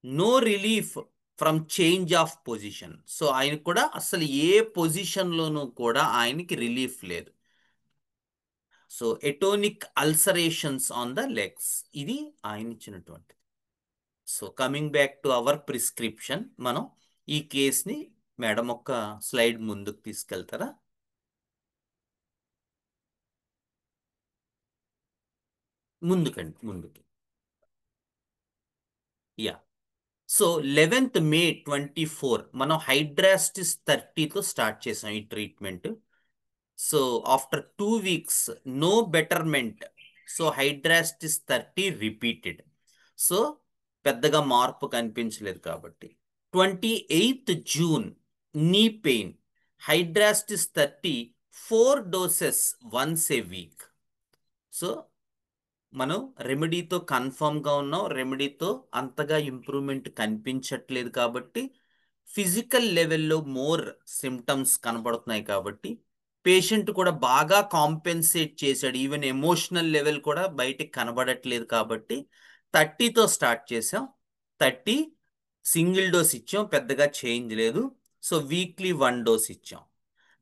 no relief from change of position. So ఆయనకు కూడా అసలు ఏ పొజిషన్లోనూ కూడా ఆయనకి రిలీఫ్ లేదు. So atonic ulcerations on the legs, ఇది ఆయన ఇచ్చినటువంటి. So coming back to our prescription, మనం ఈ కేస్ని మేడం ఒక స్లైడ్ ముందుకు తీసుకెళ్తారా? ముందుకండి, ముందుకి. యా. సో 11th May 2024 మనం హైడ్రాస్టిస్ 30తో స్టార్ట్ చేసాం ఈ treatment. So after 2 weeks no betterment. So hydrastis 30 repeated. So పెద్దగా మార్పు కనిపించలేదు కాబట్టి 28th June knee pain, hydrastis 30 4 doses once a week. So మనం రెమెడీతో కన్ఫర్మ్గా ఉన్నాం, రెమెడీతో అంతగా ఇంప్రూవ్మెంట్ కనిపించట్లేదు కాబట్టి ఫిజికల్ లెవెల్లో మోర్ సిమ్టమ్స్ కనబడుతున్నాయి కాబట్టి పేషెంట్ కూడా బాగా కాంపెన్సేట్ చేశాడు. ఈవెన్ ఎమోషనల్ లెవెల్ కూడా బయటికి కనబడట్లేదు కాబట్టి 30తో స్టార్ట్ చేసాం. 30 సింగిల్ డోస్ ఇచ్చాం, పెద్దగా చేంజ్ లేదు. సో వీక్లీ 1 dose ఇచ్చాం.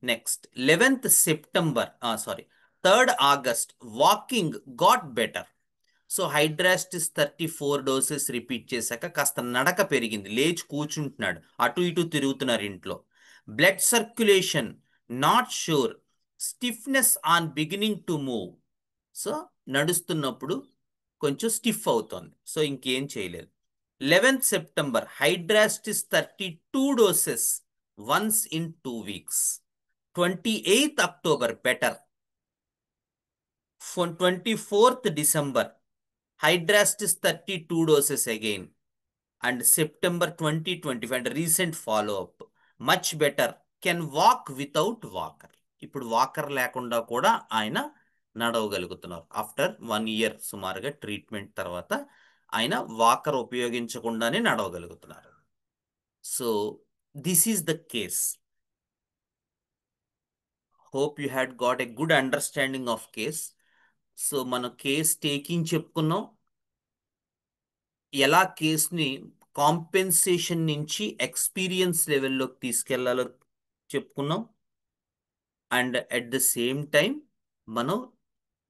Next 11th September, sorry 3rd August walking got better. So hydrastis 34 doses repeat చేశాక కాస్త నడక పెరిగింది, లేచి కూర్చుంటున్నాడు, అటు ఇటు తిరుగుతున్నారు ఇంట్లో. Blood circulation not sure, stiffness on beginning to move. So నడుస్తున్నప్పుడు కొంచెం స్టిఫ్ అవుతోంది. సో ఇంకేం చేయలేదు. 11th September hydrastis 32 doses once in 2 weeks. 28th October better. 24th December hydrastis 32 doses again. And September 2025 and recent follow up much better, can walk without walker. ఇప్పుడు walker లేకుండా కూడా ఆయన నడవగలుగుతున్నారు. ఆఫ్టర్ 1 year సుమారుగా treatment తర్వాత ఆయన walker ఉపయోగించకుండానే నడవగలుగుతున్నారు. So this is the case. Hope you had got a good understanding of case. So మన కేస్ టేకింగ్ చెప్పుకున్నాం, ఎలా కేస్ని కాంపెన్సేషన్ నుంచి ఎక్స్పీరియన్స్ లెవెల్లోకి తీసుకెళ్లాలో చెప్పుకున్నాం. And at the same time మనం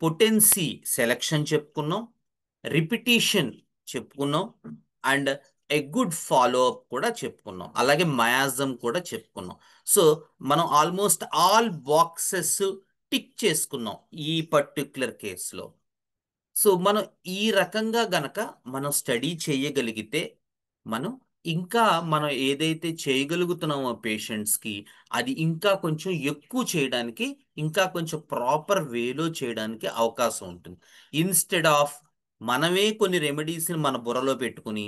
పొటెన్సీ సెలెక్షన్ చెప్పుకున్నాం, రిపిటీషన్ చెప్పుకున్నాం, and a good follow up కూడా చెప్పుకున్నాం, అలాగే మయాజం కూడా చెప్పుకున్నాం. సో మనం ఆల్మోస్ట్ ఆల్ బాక్సెస్ టిక్ చేసుకున్నాం ఈ పర్టిక్యులర్ కేసులో. సో మనం ఈ రకంగా గనక మనం స్టడీ చేయగలిగితే మనం ఇంకా మనం ఏదైతే చేయగలుగుతున్నామో పేషెంట్స్కి అది ఇంకా కొంచెం ఎక్కువ చేయడానికి, ఇంకా కొంచెం ప్రాపర్ వేలో చేయడానికి అవకాశం ఉంటుంది. ఇన్స్టెడ్ ఆఫ్ మనమే కొన్ని రెమెడీస్ని మన బుర్రలో పెట్టుకుని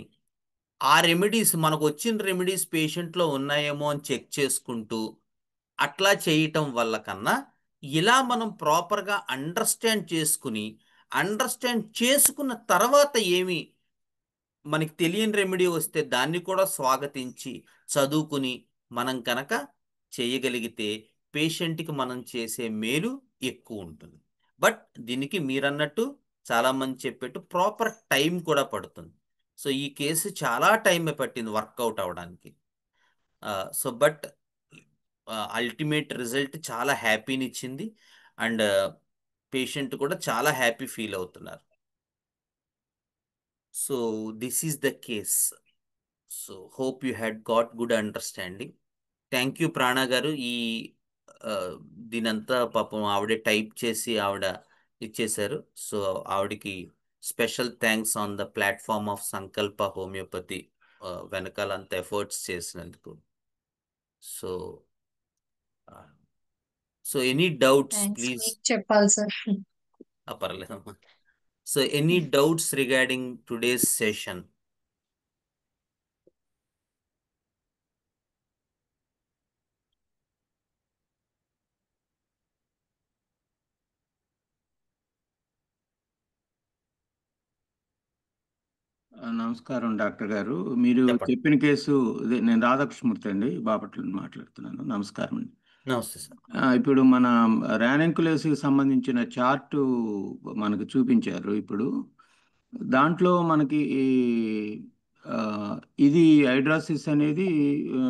ఆ రెమెడీస్ మనకు వచ్చిన రెమెడీస్ పేషెంట్లో ఉన్నాయేమో అని చెక్ చేసుకుంటూ అట్లా చేయటం వల్ల కన్నా ఇలా మనం ప్రాపర్గా అండర్స్టాండ్ చేసుకున్న తర్వాత ఏమి మనకి తెలియని రెమెడీ వస్తే దాన్ని కూడా స్వాగతించి చదువుకుని మనం కనుక చేయగలిగితే పేషెంట్కి మనం చేసే మేలు ఎక్కువ ఉంటుంది. బట్ దీనికి మీరన్నట్టు చాలామంది చెప్పేట్టు ప్రాపర్ టైం కూడా పడుతుంది. సో ఈ కేసు చాలా టైం పట్టింది వర్కౌట్ అవడానికి. సో బట్ అల్టిమేట్ రిజల్ట్ చాలా హ్యాపీని ఇచ్చింది. అండ్ పేషెంట్ కూడా చాలా హ్యాపీ ఫీల్ అవుతున్నారు. So this is the case. So hope you had got good understanding. Thank you ప్రాణ గారు. ఈ దీనంతా పాపం ఆవిడే టైప్ చేసి ఆవిడ ఇచ్చేశారు. సో ఆవిడకి special thanks on the platform of Sankalpa homeopathy వెనకాల అంత ఎఫర్ట్స్ చేసినందుకు. So so any doubts thanks please. మీకు చెప్పాలి సార్. పర్లేదమ్మా. So any doubts regarding today's session? నమస్కారం డాక్టర్ గారు. మీరు చెప్పండి. చెప్పిన కేసు నేను రాధాకృష్ణమూర్తి అండి, బాపట్ల నుండి మాట్లాడుతున్నాను. నమస్కారం అండి. నమస్తే సార్. ఇప్పుడు మన ర్యానింకులేస్కి సంబంధించిన చార్టు మనకు చూపించారు. ఇప్పుడు దాంట్లో మనకి ఆ, ఇది హైడ్రాసిస్ అనేది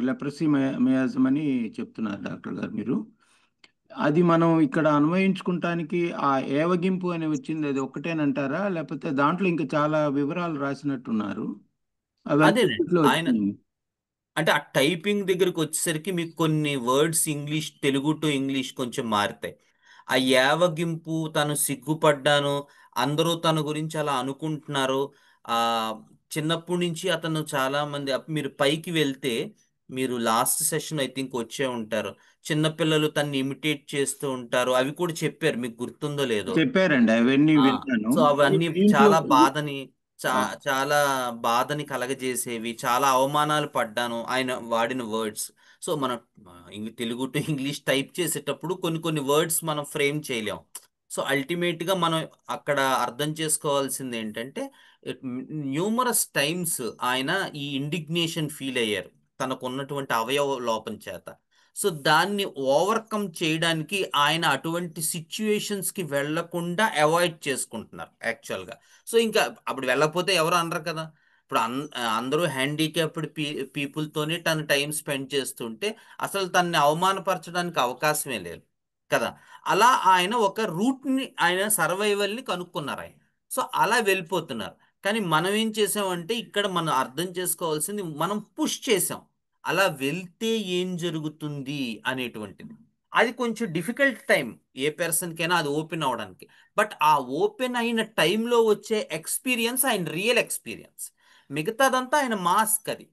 లెప్రసీ మియాజం అని చెప్తున్నారు డాక్టర్ గారు మీరు. అది మనం ఇక్కడ అన్వయించుకుంటానికి ఆ ఏవగింపు అని వచ్చింది, అది ఒక్కటేనంటారా, లేకపోతే దాంట్లో ఇంకా చాలా వివరాలు రాసినట్టున్నారు? అవన్నీ అదేనండి ఇప్పట్లో ఆయన వచ్చినాయి. అంటే ఆ టైపింగ్ దగ్గరకు వచ్చేసరికి మీకు కొన్ని words English Telugu to English కొంచెం మారుతాయి. ఆ యావగింపు తను సిగ్గుపడ్డాను, అందరూ తన గురించి అలా అనుకుంటున్నారు. ఆ చిన్నప్పటి నుంచి అతను చాలా మంది మీరు పైకి వెళ్తే మీరు లాస్ట్ సెషన్ ఐ థింక్ వచ్చే ఉంటారు. చిన్నపిల్లలు తన్ని ఇమిటేట్ చేస్తూ ఉంటారు, అవి కూడా చెప్పారు, మీకు గుర్తుందో లేదో. చెప్పారండి, అవన్నీ ఆ విన్నాను. సో అవన్నీ దీంట్లో చాలా బాధని ఆ, చాలా బాధని కలగజేసేవి. చాలా అవమానాలు పడ్డాను ఆయన వాడిన వర్డ్స్. సో మనం తెలుగు టు ఇంగ్లీష్ టైప్ చేసేటప్పుడు కొన్ని కొన్ని వర్డ్స్ మనం ఫ్రేమ్ చేయలేం. సో అల్టిమేట్ గా మనం అక్కడ అర్థం చేసుకోవాల్సింది ఏంటంటే న్యూమరస్ టైమ్స్ ఆయన ఈ ఇండిగ్నేషన్ ఫీల్ అయ్యారు తనకు ఉన్నటువంటి అవయవ లోపం చేత. సో దాన్ని ఓవర్కమ్ చేయడానికి ఆయన అటువంటి సిచ్యుయేషన్స్ కి వెళ్లకుండా అవాయిడ్ చేసుకుంటున్నారు యాక్చువల్గా. సో ఇంకా అప్పుడు వెళ్ళకపోతే ఎవరు అనరు కదా. ఇప్పుడు అందరూ హ్యాండిక్యాప్డ్ పీపుల్ తోనే తన టైం స్పెండ్ చేస్తుంటే అసలు తనని అవమానపరచడానికి అవకాశమే లేదు కదా. అలా ఆయన ఒక రూట్ ని ఆయన సర్వైవల్ ని కనుక్కున్నారు ఆయన. సో అలా వెళ్ళిపోతున్నారు. కానీ మనం ఏం చేసామంటే ఇక్కడ మనం అర్థం చేసుకోవాల్సింది, మనం పుష్ చేసాం అలా వెళ్తే ఏం జరుగుతుంది అనేటువంటిది. అది కొంచెం డిఫికల్ట్ టైం ఏ పర్సన్కైనా అది ఓపెన్ అవడానికి. బట్ ఆ ఓపెన్ అయిన టైంలో వచ్చే ఎక్స్పీరియన్స్ ఆయన రియల్ ఎక్స్పీరియన్స్. మిగతాదంతా ఆయన మాస్క్. అది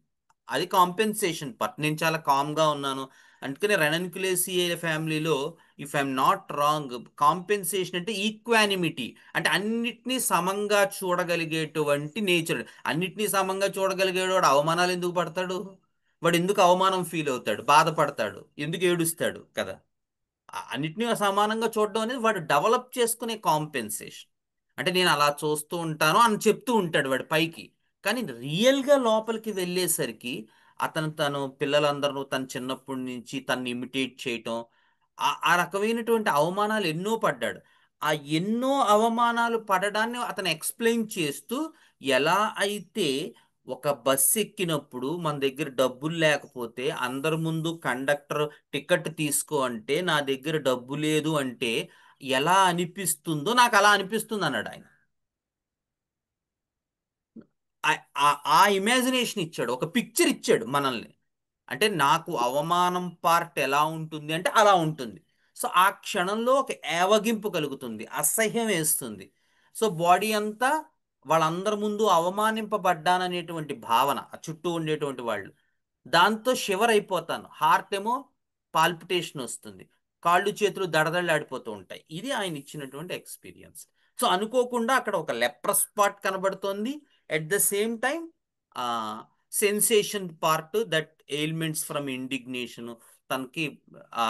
అది కాంపెన్సేషన్ పార్ట్. నేను చాలా కామ్గా ఉన్నాను అందుకనే రెనన్కులేసియే ఫ్యామిలీలో, if I'm not wrong, compensation అంటే ఈక్వానిమిటీ. అంటే అన్నిటినీ సమంగా చూడగలిగేటువంటి నేచర్. అన్నిటినీ సమంగా చూడగలిగేవాడు అవమానాలు ఎందుకు పడతాడు? వాడు ఎందుకు అవమానం ఫీల్ అవుతాడు, బాధపడతాడు, ఎందుకు ఏడుస్తాడు కదా. అన్నిటినీ సమానంగా చూడడం అనేది వాడు డెవలప్ చేసుకునే కాంపెన్సేషన్. అంటే నేను అలా చూస్తూ ఉంటాను అని చెప్తూ ఉంటాడు వాడు పైకి. కానీ రియల్గా లోపలికి వెళ్ళేసరికి తను పిల్లలందరూ తన చిన్నప్పటి నుంచి తను ఇమిటేట్ చేయటం, ఆ రకమైనటువంటి అవమానాలు ఎన్నో పడ్డాడు. ఆ ఎన్నో అవమానాలు పడడాన్ని అతను ఎక్స్ప్లెయిన్ చేస్తూ, ఎలా అయితే ఒక బస్సు ఎక్కినప్పుడు మన దగ్గర డబ్బులు లేకపోతే అందరి ముందు కండక్టర్ టికెట్ తీసుకో అంటే నా దగ్గర డబ్బు లేదు అంటే ఎలా అనిపిస్తుందో నాకు అలా అనిపిస్తుంది అన్నాడు ఆయన. ఆ ఇమాజినేషన్ ఇచ్చాడు, ఒక పిక్చర్ ఇచ్చాడు మనల్ని. అంటే నాకు అవమానం పార్ట్ ఎలా ఉంటుంది అంటే అలా ఉంటుంది. సో ఆ క్షణంలో ఒక ఏవగింపు కలుగుతుంది, అసహ్యం వేస్తుంది. సో బాడీ అంతా వాళ్ళందరి ముందు అవమానింపబడ్డాననేటువంటి భావన ఆ చుట్టూ ఉండేటువంటి వాళ్ళు. దాంతో షివర్ అయిపోతాను, హార్ట్ ఏమో పాల్పిటేషన్ వస్తుంది, కాళ్ళు చేతులు దడదళ్ళాడిపోతూ ఉంటాయి. ఇది ఆయన ఇచ్చినటువంటి ఎక్స్పీరియన్స్. సో అనుకోకుండా అక్కడ ఒక లెప్ర స్పాట్ కనబడుతోంది. ఎట్ ద సేమ్ టైం ఆ sensation part, that ailments from indignation తనకి.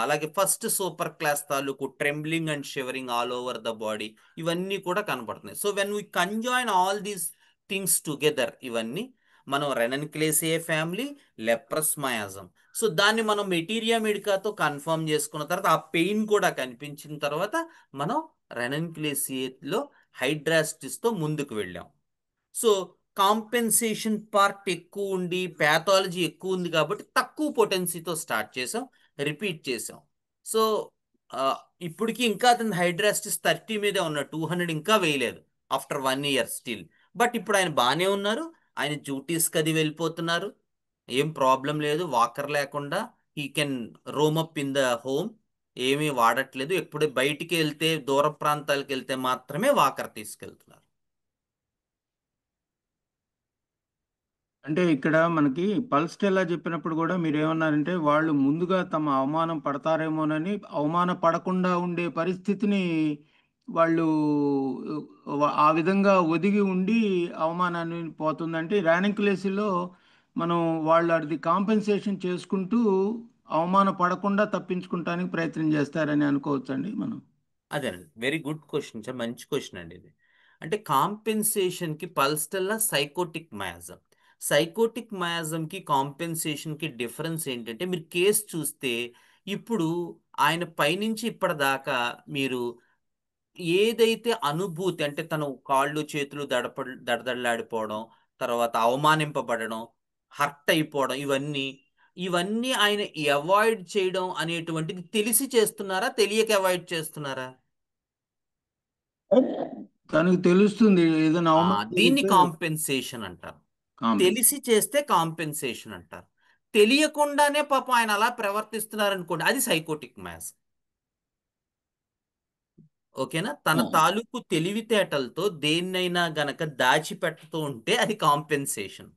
అలాగే ఫస్ట్ సూపర్ క్లాస్ తాలూకు trembling and shivering all over the body, ఇవన్నీ కూడా కనబడుతున్నాయి. So when we conjoin all these things together, ఇవన్నీ మనం ranunculaceae family, leprous miasm. So దాన్ని మనం మెటీరియా మెడికాతో కన్ఫర్మ్ చేసుకున్న తర్వాత, ఆ పెయిన్ కూడా కనిపించిన తర్వాత మనం రెనన్క్లేసియేలో హైడ్రాస్టిస్తో ముందుకు వెళ్ళాం. సో కాంపెన్సేషన్ పార్ట్ ఎక్కువ ఉండి ప్యాథాలజీ ఎక్కువ ఉంది కాబట్టి తక్కువ పొటెన్సీతో స్టార్ట్ చేసాం, రిపీట్ చేసాం. సో ఆ, ఇప్పటికి ఇంకా అతని హైడ్రాస్టిస్ 30 మీదే ఉన్న 200 ఇంకా వేయలేదు ఆఫ్టర్ 1 ఇయర్ స్టిల్. బట్ ఇప్పుడు ఆయన బాగానే ఉన్నారు, ఆయన డ్యూటీస్కి అది వెళ్ళిపోతున్నారు, ఏం ప్రాబ్లం లేదు. వాకర్ లేకుండా he can Rome up in the home. ఏమీ వాడట్లేదు, ఎప్పుడు బయటికి వెళ్తే దూర ప్రాంతాలకు వెళ్తే మాత్రమే వాకర్ తీసుకెళ్తున్నారు. అంటే ఇక్కడ మనకి పల్స్ ఎలా చెప్పినప్పుడు కూడా మీరు ఏమన్నారంటే, వాళ్ళు ముందుగా తమ అవమానం పడతారేమోనని అవమాన పడకుండా ఉండే పరిస్థితిని వాళ్ళు ఆ విధంగా ఒదిగి ఉండి అవమానాన్ని పోతుందంటే, ర్యానింకులేసిలో మనం వాళ్ళు అది కాంపెన్సేషన్ చేసుకుంటూ అవమాన పడకుండా తప్పించుకుంటానికి ప్రయత్నం చేస్తారని అనుకోవచ్చండి మనం. అదేనండి, వెరీ గుడ్ క్వశ్చన్ సార్, మంచి క్వశ్చన్ అండి ఇది. అంటే కాంపెన్సేషన్కి పల్స్టల్లా సైకోటిక్ మయాజం, సైకోటిక్ మయాజంకి కాంపెన్సేషన్కి డిఫరెన్స్ ఏంటంటే, మీరు కేసు చూస్తే ఇప్పుడు ఆయన పైనుంచి ఇప్పటిదాకా మీరు ఏదైతే అనుభూతి, అంటే తను కాళ్ళు చేతులు దడదడలాడిపోవడం, తర్వాత అవమానింపబడడం, హర్ట్ అయిపోవడం, ఇవన్నీ ఇవన్నీ ఆయన అవాయిడ్ చేయడం అనేటువంటిది తెలిసి చేస్తున్నారా, తెలియక అవాయిడ్ చేస్తున్నారా? తనకు తెలుస్తుంది ఏదైనా అవమానం దీన్ని జరిగితే కాంపెన్సేషన్ అంటారు. తెలిసి కాంపెన్సేషన్. చేస్తే కాంపెన్సేషన్ అంటారు. తెలియకుండానే పాపం ఆయన అలా ప్రవర్తిస్తున్నారు అనుకోండి, అది సైకోటిక్ మ్యాస్. ఓకేనా? తన తాలూకు తెలివితేటలతో దేన్నైనా గనక దాచిపెడుతూ ఉంటే అది కాంపెన్సేషన్.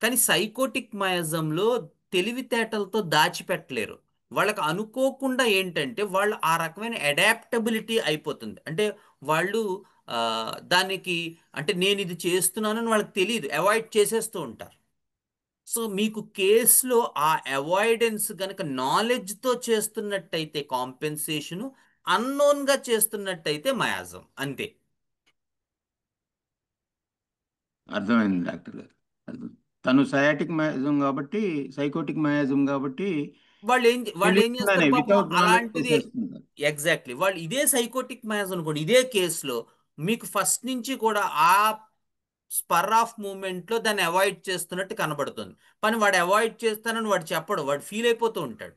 కానీ సైకోటిక్ మయాజంలో తెలివితేటలతో దాచిపెట్టలేరు. వాళ్ళకి అనుకోకుండా ఏంటంటే వాళ్ళు ఆ రకమైన అడాప్టబిలిటీ అయిపోతుంది. అంటే వాళ్ళు ఆ, దానికి అంటే నేను ఇది చేస్తున్నానని వాళ్ళకి తెలియదు, అవాయిడ్ చేసేస్తూ ఉంటారు. సో మీకు కేసులో ఆ అవాయిడెన్స్ గనక నాలెడ్జ్తో చేస్తున్నట్టయితే కాంపెన్సేషను, అన్నోన్గా చేస్తున్నట్టయితే మయాజం. అంతే. అర్థమైంది డాక్టర్ గారు. అర్థం. తను సయాటిక్ మయాజం కాబట్టి, సైకోటిక్ మయాజం కాబట్టి వాళ్ళు ఏం చేస్తారు తెలియకుండానే పాపం వితౌట్ నాలెడ్జ్ అలాంటిది. చేసేస్తున్నారు. ఎగ్జాక్ట్లీ, వాళ్ళు ఇదే సైకోటిక్ మ్యాజ్ అనుకోండి, ఇదే కేసులో మీకు ఫస్ట్ నుంచి కూడా ఆ స్పర్ ఆఫ్ మూమెంట్ లో దాన్ని అవాయిడ్ చేస్తున్నట్టు కనబడుతుంది. కానీ వాడు అవాయిడ్ చేస్తానని వాడు చెప్పడు, వాడు ఫీల్ అయిపోతూ ఉంటాడు.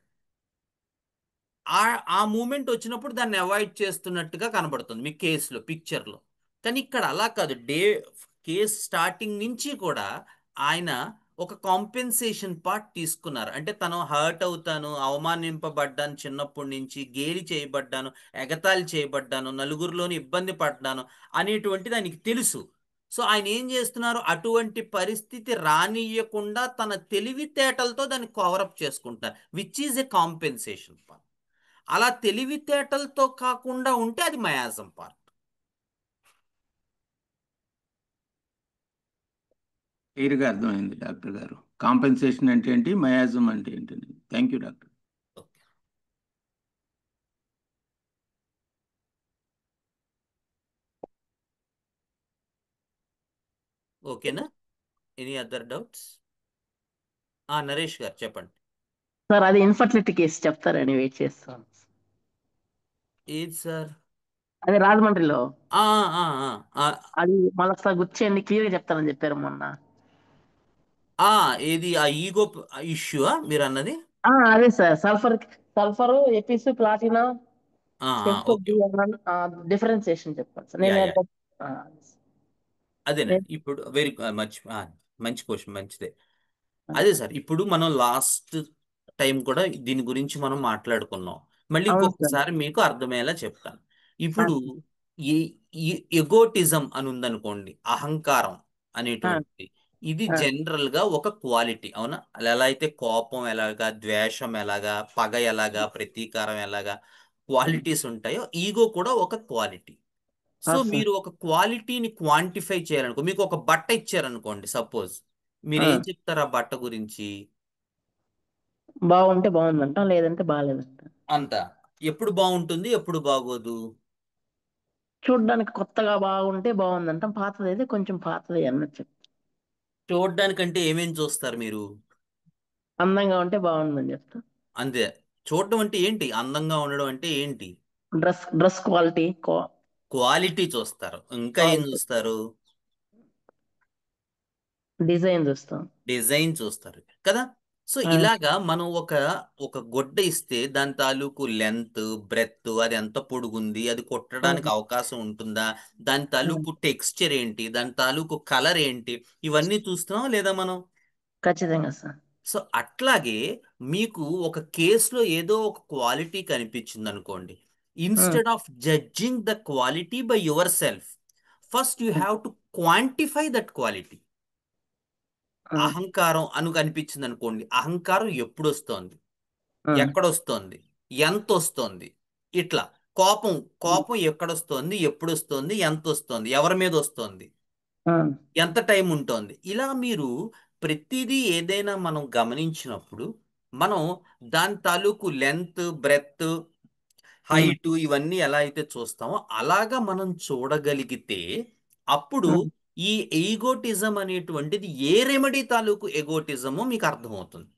ఆ ఆ మూమెంట్ వచ్చినప్పుడు దాన్ని అవాయిడ్ చేస్తున్నట్టుగా కనబడుతుంది మీ కేసులో, పిక్చర్లో. కానీ ఇక్కడ అలా కాదు. కేస్ స్టార్టింగ్ నుంచి కూడా ఆయన ఒక కాంపెన్సేషన్ పార్ట్ తీసుకున్నారు. అంటే తను హర్ట్ అవుతాను, అవమానింపబడ్డాను, చిన్నప్పటి నుంచి గేలి చేయబడ్డాను, ఎగతాళి చేయబడ్డాను, నలుగురిలోని ఇబ్బంది పడ్డాను అనేటువంటిది ఆయనకి తెలుసు. సో ఆయన ఏం చేస్తున్నారు, అటువంటి పరిస్థితి రానియకుండా తన తెలివితేటలతో దాన్ని కవరప్ చేసుకుంటున్నారు, which is a compensation part. అలా తెలివితేటలతో కాకుండా ఉంటే అది మయాజం పార్ట్. క్లియర్గా అర్థమైంది డాక్టర్ గారు. కాంపెన్సేషన్ అంటే ఏంటి, మయాజం అంటే ఏంటి. Thank you doctor. ఓకేనా? Any other doubts? నరేష్ గారు చెప్పండి. సార్ అది ఇన్ఫర్టిలిటీ కేసు చెప్తారని వెయిట్ చేస్తాను. ఏది సార్? అది రాజమండ్రిలో. ఆ, ఆ, ఆ, ఆ, అది మళ్ళొకసారి గుర్తు చేయండి, క్లియర్ గా చెప్తారని చెప్పారు మొన్న. ఏది ఆ ఈగో ఇష్యూ మీరు అన్నది? అదే sir, sulphur Apis Platina okay. Differentiation చెప్పండి సార్. యా, నేను యా, ఆ, అదేనండి. నేను- ఇప్పుడు మంచి మంచి క్వశ్చన్, మంచిదే. ఆ, అదే సార్, ఇప్పుడు మనం లాస్ట్ టైం కూడా దీని గురించి మనం మాట్లాడుకున్నాం. మళ్ళీ అవును సార్. ఇంకొకసారి మీకు అర్థమయ్యేలా చెప్తాను. ఆ, ఇప్పుడు ఈ ఎగోటిజం అని ఉందనుకోండి, అహంకారం ఆ, అనేటువంటిది. ఇది ఆ, జనరల్ గా ఒక క్వాలిటీ, అవునా? అలా ఎలా అయితే కోపం ఎలాగా, ద్వేషం ఎలాగా, పగ ఎలాగా, ప్రతీకారం ఎలాగా క్వాలిటీస్ ఉంటాయో, ఈగో కూడా ఒక క్వాలిటీ. ఆ, సో సార్. మీరు ఒక క్వాలిటీని క్వాంటిఫై చేయాలనుకో, మీకు ఒక బట్ట ఇచ్చారనుకోండి సపోజ్, మీరు ఆ, ఏం చెప్తారు ఆ బట్ట గురించి? బాగుంటే బాగుందంట, లేదంటే బాగాలేదంట. అంత ఎప్పుడు బాగుంటుంది, ఎప్పుడు బాగోదు? చూడ్డానికి కొత్తగా బాగుంటే బాగుందంట, పాతదైతే కొంచెం పాతది అన్నట్టు. చూడడానికంటే ఏమేం చూస్తారు మీరు? అందంగా ఉంటే బాగుందని చెప్తా. అంతే. చూడడం అంటే ఏంటి, అందంగా ఉండడం అంటే ఏంటి? డ్రెస్ క్వాలిటీ, క్వాలిటీ చూస్తారు, ఇంకా ఏం చూస్తారు? డిజైన్ చూస్తాం. డిజైన్ చూస్తారు కదా. సో ఆ, ఇలాగా మనం ఒక ఒక గుడ్డ ఇస్తే దాని తాలూకు లెంత్, బ్రెత్, అది ఎంత పొడుగుంది, అది ఆ, కొట్టడానికి అవకాశం ఉంటుందా, దాని ఆ, తాలూకు టెక్స్చర్ ఏంటి, దాని తాలూకు కలర్ ఏంటి, ఇవన్నీ చూస్తున్నాం లేదా మనం? ఖచ్చితంగా సార్. సో అట్లాగే మీకు ఒక కేసులో ఏదో ఒక క్వాలిటీ కనిపించింది అనుకోండి, ఆ, instead of judging the quality by your self, first you have to quantify that quality. ఆ, అహంకారం కనిపించింది అనుకోండి, అహంకారం ఎప్పుడు వస్తోంది, ఆ, ఎక్కడొస్తోంది, ఎంత వస్తోంది, ఇట్లా. కోపం కోపం ఎక్కడొస్తోంది, ఎప్పుడు వస్తోంది, ఎంత వస్తోంది, ఎవరి మీద వస్తోంది, ఆ, ఎంత టైం ఉంటుంది, ఇలా మీరు ప్రతిదీ ఏదైనా మనం గమనించినప్పుడు మనం దాని తాలూకు లెంత్, బ్రెత్, ఆ, హైట్ ఇవన్నీ ఎలా అయితే చూస్తామో అలాగా మనం చూడగలిగితే అప్పుడు ఆ, ఈ ఎయిగోటిజం అనేటువంటిది ఏ రెమెడీ తాలూకు ఎగోటిజమో మీకు అర్థమవుతుంది.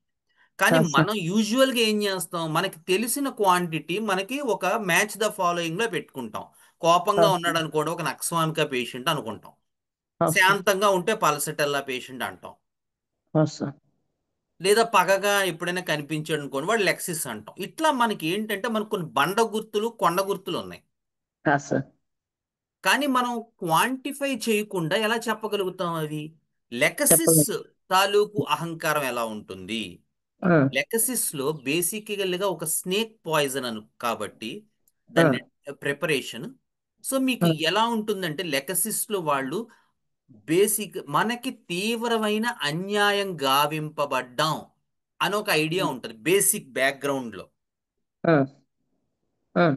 కానీ కాదు సార్. మనం యూజువల్గా ఏం చేస్తాం, మనకి తెలిసిన క్వాంటిటీ మనకి ఒక మ్యాచ్ ద ఫాలోయింగ్ లో పెట్టుకుంటాం. కోపంగా కాదు ఉన్నాడు అనుకోండి, ఒక నక్సవామికా పేషెంట్ అనుకుంటాం. కాదు సార్. శాంతంగా ఉంటే పల్సటెల్లా పేషెంట్ అంటాం. కాదు సార్. లేదా పగగా ఎప్పుడైనా కనిపించాడు అనుకోండి, వాడు లెక్సిస్ అంటాం. ఇట్లా మనకి ఏంటంటే మనకు కొన్ని బండ గుర్తులు, కొండ గుర్తులు ఉన్నాయి. కాదు సార్. కానీ మనం క్వాంటిఫై చేయకుండా ఎలా చెప్పగలుగుతాం అవి? లెకసిస్ చెప్పండి. తాలూకు అహంకారం ఎలా ఉంటుంది? ఆ, లెకసిస్ లో బేసికల్గా ఒక స్నేక్ పాయిజన్ అను కాబట్టి ఆ, దాన్ని ప్రిపరేషన్. సో మీకు ఆ, ఎలా ఉంటుందంటే లెకసిస్ లో వాళ్ళు బేసిక్ మనకి తీవ్రమైన అన్యాయం గావింపబడ్డాం అని ఒక ఐడియా ఉంటుంది బేసిక్ బ్యాక్గ్రౌండ్ లో. ఆ, ఆ,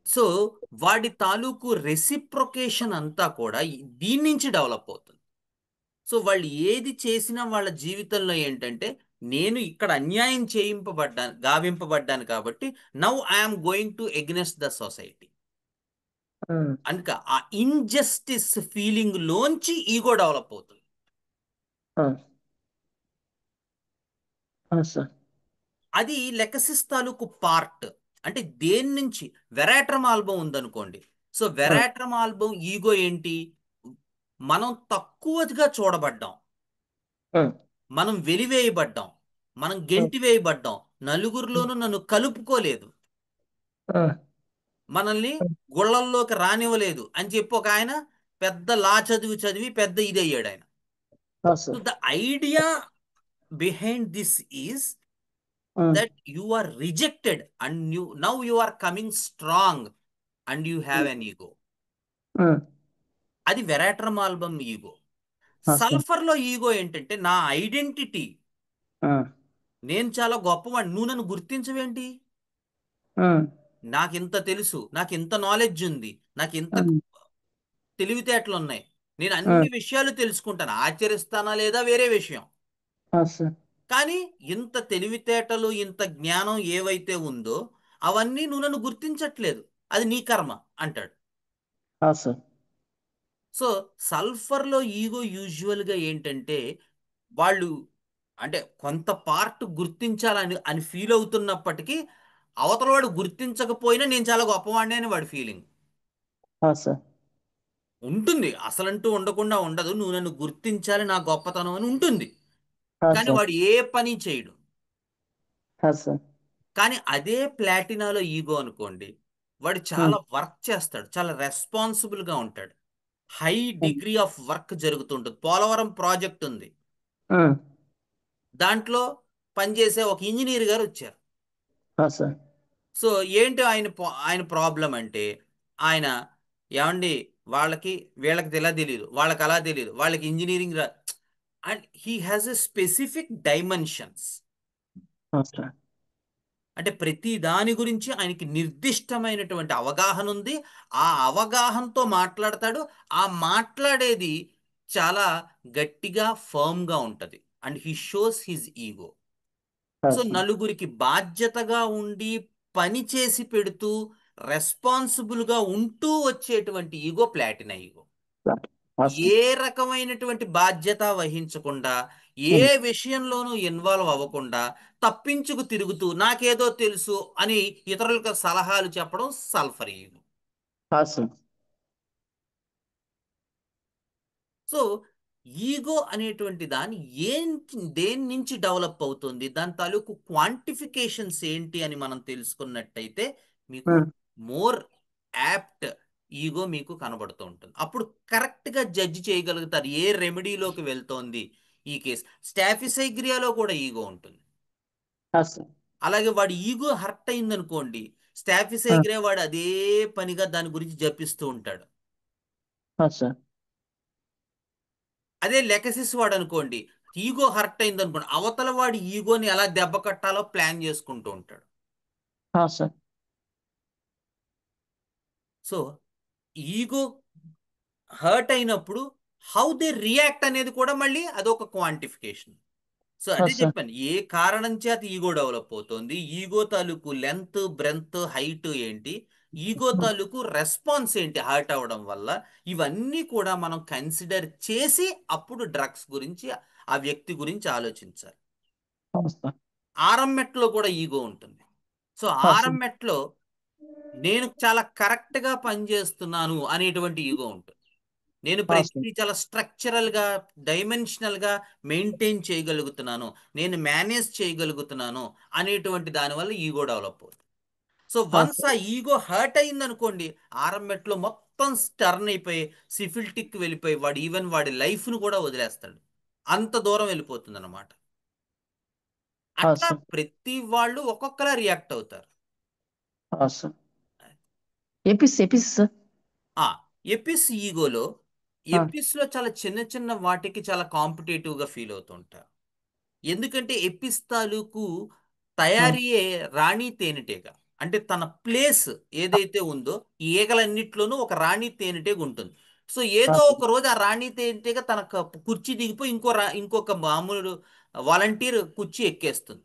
సో వాడి తాలూకు రెసిప్రొకేషన్ అంతా కూడా దీని నుంచి డెవలప్ అవుతుంది. సో వాళ్ళు ఏది చేసినా వాళ్ళ జీవితంలో ఏంటంటే, నేను ఇక్కడ అన్యాయం చేయింపబడ్డాను, గావింపబడ్డాను కాబట్టి now I'm going to against the society. ఆ, అనుక ఆ ఇంజస్టిస్ ఫీలింగ్ లోంచి ఈగో డెవలప్ అవుతుంది. ఆ, ఆ, సార్. అది లెకసిస్ తాలూకు పార్ట్. అంటే దేని నుంచి వెరాట్రమ్ ఆల్బమ్ ఉందనుకోండి. సో ఆ, వెరాట్రమ్ ఆల్బమ్ ఈగో ఏంటి? మనం తక్కువగా చూడబడ్డాం, ఆ, మనం వెలివేయబడ్డాం, మనం ఆ, గెంటివేయబడ్డాం, నలుగురిలోనూ నన్ను కలుపుకోలేదు, ఆ, మనల్ని గుళ్ళల్లోకి రానివ్వలేదు అని చెప్పి ఒక ఆయన పెద్ద లా చదివి చదివి పెద్ద ఇది అయ్యాడు ఆయన. Ah, so sir. The idea behind this is ah, that you are rejected and now you are coming strong and you have an ego. Ah, అది veratrum album ego. Ah, sir. Sulphur లో ego ఏంటంటే నా identity, ఆ, నేను చాలా గొప్పవాడిని, నువ్వు నన్ను గుర్తించవేంటి, ఆ, నాకు ఇంత తెలుసు, నాకు ఇంత నాలెడ్జ్ ఉంది, నాకు ఇంత ఆ, తెలివితేటలు ఉన్నాయి, నేను ఆ, అన్ని విషయాలు తెలుసుకుంటాను, ఆచరిస్తానా లేదా వేరే విషయం. ఆ, సార్. కానీ ఇంత తెలివితేటలు, ఇంత జ్ఞానం ఏవైతే ఉందో అవన్నీ నువ్వు నన్ను గుర్తించట్లేదు, అది నీ కర్మ అంటాడు. ఆ, సార్. సో సల్ఫర్లో ఈగో యూజువల్గా ఏంటంటే, వాళ్ళు అంటే కొంత పార్ట్ గుర్తించాలని అని ఫీల్ అవుతున్నప్పటికీ అవతల వాడు గుర్తించకపోయినా నేను చాలా గొప్పవాడిని అని వాడి ఫీలింగ్ ఆ, సార్. ఉంటుంది. అసలంటూ ఉండకుండా ఉండదు, నువ్వు నన్ను గుర్తించాలి, నా గొప్పతనం అని ఉంటుంది. ఆ, కానీ సార్. వాడు ఏ పని చేయడు. ఆ, సార్. కానీ అదే ప్లాటినాలో ఈగో అనుకోండి, వాడు ఉమ్, చాలా వర్క్ చేస్తాడు, చాలా రెస్పాన్సిబుల్గా ఉంటాడు, high um, degree of work జరుగుతుంటుంది. పోలవరం ప్రాజెక్ట్ ఉంది, ఆ, దాంట్లో పనిచేసే ఒక ఇంజనీర్ గారు వచ్చారు. ఆ, సార్. సో ఏంటి ఆయన ప్రాబ్లం అంటే, ఆయన ఏమండి వాళ్ళకి వీళ్ళకి ఇలా తెలియదు, వాళ్ళకి అలా తెలియదు, వాళ్ళకి engineering and he has a specific dimensions. ఆ, సార్. అంటే ప్రతి దాని గురించి ఆయనకి నిర్దిష్టమైనటువంటి అవగాహన ఉంది. ఆ అవగాహనతో మాట్లాడతాడు. ఆ మాట్లాడేది చాలా గట్టిగా ఫర్మ్గా ఉంటుంది. And he shows his ego. ఆ, సో సార్. నలుగురికి బాధ్యతగా ఉండి పని చేసి పెడుతూ రెస్పాన్సిబుల్గా ఉంటూ వచ్చేటువంటి ego Platina ego. Ah, sir. ఏ రకమైనటువంటి బాధ్యత వహించకుండా, ఏ ఉమ్, విషయంలోనూ ఇన్వాల్వ్ అవ్వకుండా, తప్పించుకు తిరుగుతూ నాకేదో తెలుసు అని ఇతరులకు సలహాలు చెప్పడం sulphur ego. Ah, sir. So ego అనేటువంటి దాన్ని దేని నుంచి డెవలప్ అవుతుంది, దాని తాలూకు క్వాంటిఫికేషన్స్ ఏంటి అని మనం తెలుసుకున్నట్టయితే మీకు ఉమ్, మోర్ యాప్ట్ ఈగో మీకు కనబడుతూ ఉంటుంది. అప్పుడు కరెక్ట్గా జడ్జి చేయగలుగుతారు ఏ రెమెడీలోకి వెళ్తోంది ఈ కేసు. స్టాఫిసైగ్రియాలో కూడా ఈగో ఉంటుంది. ఆ, సార్. అలాగే వాడి ఈగో హర్ట్ అయిందనుకోండి, ఆ, స్టాఫిసైగ్రియా వాడు అదే పనిగా దాని గురించి జపిస్తూ ఉంటాడు. ఆ, సార్. అదే లెకసిస్ వాడు అనుకోండి, ఈగో హర్ట్ అయింది అనుకోండి, అవతల వాడి ఈగోని ఎలా దెబ్బ కట్టాలో ప్లాన్ చేసుకుంటూ ఉంటాడు. ఆ, సార్. సో ఈగో హర్ట్ అయినప్పుడు హౌ దే రియాక్ట్ అనేది కూడా మళ్ళీ అదొక క్వాంటిఫికేషన్. సో ఆ, అదే సార్. చెప్పాను, ఏ కారణం చేత ఈగో డెవలప్ అవుతుంది, ఈగో తాలూకు లెంత్, బ్రెంత్, హైట్ ఏంటి, ఈగో తాలూకు రెస్పాన్స్ ఏంటి హర్ట్ అవ్వడం వల్ల, ఇవన్నీ కూడా మనం కన్సిడర్ చేసి అప్పుడు డ్రగ్స్ గురించి, ఆ వ్యక్తి గురించి ఆలోచించాలి. ఆ, సార్. ఆర్ఎంఎట్లో కూడా ఈగో ఉంటుంది. సో ఆ, సార్. ఆర్ఎంఎట్లో నేను చాలా కరెక్ట్గా పనిచేస్తున్నాను అనేటువంటి ఈగో ఉంటుంది. నేను awesome, ప్రతిదీ చాలా స్ట్రక్చరల్ గా డైమెన్షనల్ గా మెయింటైన్ చేయగలుగుతున్నాను, నేను మేనేజ్ చేయగలుగుతున్నాను అనేటువంటి దానివల్ల ఈగో డెవలప్ అవుతుంది. సో వన్స్ awesome, ఆ ఈగో హర్ట్ అయింది అనుకోండి, ఆరంభట్లో మొత్తం టర్న్ అయిపోయి సిఫిల్టిక్ వెళ్ళిపోయి వాడు ఈవెన్ వాడి లైఫ్ ను కూడా వదిలేస్తాడు. అంత దూరం వెళ్ళిపోతుంది అనమాట. అట్లా awesome, ప్రతి వాళ్ళు ఒక్కొక్కలా రియాక్ట్ అవుతారు. awesome. Apis sir. ఆ ఎపిస్ ఈగోలో, ఎపిస్ లో చాలా చిన్న చిన్న వాటికి చాలా కాంపిటేటివ్ గా ఫీల్ అవుతుంటారు. ఎందుకంటే ఎపిస్ తాలూకు తయారీయే రాణి తేనెటీగ. అంటే తన ప్లేస్ ఏదైతే ఉందో ఈ ఈగలన్నిట్లోనూ ఒక రాణి తేనెటీగ ఉంటుంది. సో ఏదో ఒక రోజు ఆ రాణి తేనెటీగ తన కుర్చీ దిగిపోయి ఇంకొక మామూలు వాలంటీర్ కుర్చీ ఎక్కేస్తుంది.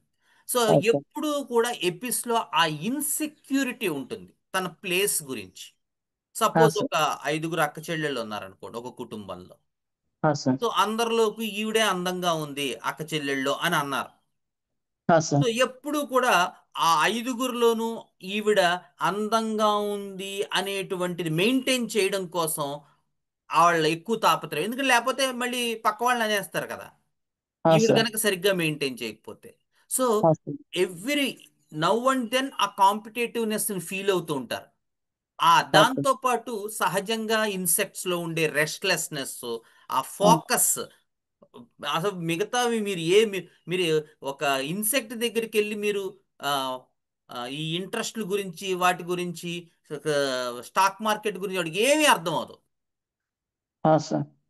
సో ఎప్పుడూ కూడా ఎపిస్ లో ఆ ఇన్సెక్యూరిటీ ఉంటుంది తన ప్లేస్ గురించి. సపోజ్ ఒక 5గురు అక్క చెల్లెళ్ళు ఉన్నారనుకోండి ఒక కుటుంబంలో. సో అందరిలోకి ఈవిడే అందంగా ఉంది అక్క చెల్లెళ్ళు అని అన్నారు. సో ఎప్పుడు కూడా ఆ 5గురిలోనూ ఈవిడ అందంగా ఉంది అనేటువంటిది మెయింటైన్ చేయడం కోసం వాళ్ళ ఎక్కువ తాపత్రయం. ఎందుకంటే లేకపోతే మళ్ళీ పక్క వాళ్ళని అనేస్తారు కదా, ఈవిడ కనుక సరిగ్గా మెయింటైన్ చేయకపోతే. So every now and then ఆ కాంపిటేటివ్నెస్ ఫీల్ అవుతూ ఉంటారు. దాంతో పాటు సహజంగా ఇన్సెక్ట్స్ లో ఉండే రెస్ట్లెస్నెస్, ఆ ఫోకస్, అసలు మిగతావి మీరు ఒక ఇన్సెక్ట్ దగ్గరికి వెళ్ళి మీరు ఆ, ఈ ఇంట్రెస్ట్ల గురించి వాటి గురించి స్టాక్ మార్కెట్ గురించి వాడికి ఏమీ అర్థం అవదు.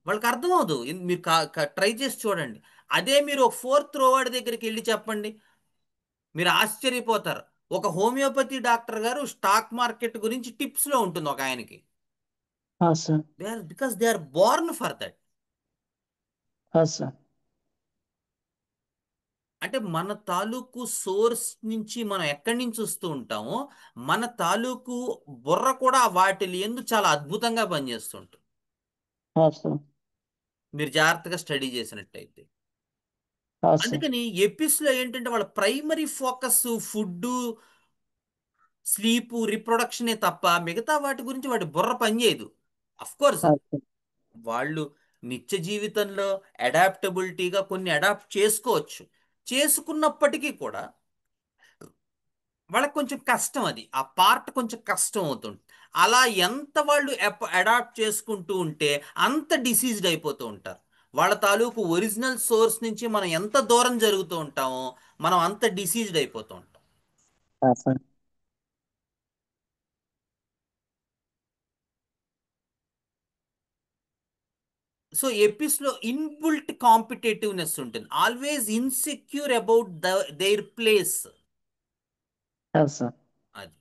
వాళ్ళకి అర్థం అవదు. మీరు ట్రై చేసి చూడండి. అదే మీరు ఒక ఫోర్త్ రోవాడి దగ్గరికి వెళ్ళి చెప్పండి, మీరు ఆశ్చర్యపోతారు. ఒక హోమియోపతి డాక్టర్ గారు స్టాక్ మార్కెట్ గురించి టిప్స్ లో ఉంటుంది ఒక ఆయనకి. Because they are born for that. అంటే మన తాలూకు సోర్స్ నుంచి మనం ఎక్కడి నుంచి వస్తూ ఉంటామో మన తాలూకు బుర్ర కూడా వాటి ఎందు చాలా అద్భుతంగా పనిచేస్తుంటుంది, మీరు జాగ్రత్తగా స్టడీ చేసినట్టయితే. అందుకని ఎపిస్ లో ఏంటంటే వాళ్ళ ప్రైమరీ ఫోకస్ ఫుడ్, స్లీప్, రిప్రొడక్షనే తప్ప మిగతా వాటి గురించి వాటి బుర్ర పనిచేయదు. అఫ్ కోర్స్ వాళ్ళు నిత్య జీవితంలో అడాప్టబిలిటీగా కొన్ని అడాప్ట్ చేసుకోవచ్చు. చేసుకున్నప్పటికీ కూడా వాళ్ళకి కొంచెం కష్టం, అది ఆ పార్ట్ కొంచెం కష్టం అవుతుంది. అలా ఎంత వాళ్ళు అడాప్ట్ చేసుకుంటూ ఉంటే అంత డిసీజ్డ్ అయిపోతూ ఉంటారు. వాళ్ళ తాలూకు ఒరిజినల్ సోర్స్ నుంచి మనం ఎంత దూరం జరుగుతూ ఉంటామో మనం అంత డిసీజ్డ్ అయిపోతూ ఉంటాం. సో ఎపిస్ లో ఇన్బుల్ట్ కాంపిటేటివ్నెస్ ఉంటుంది, always insecure about their place. అది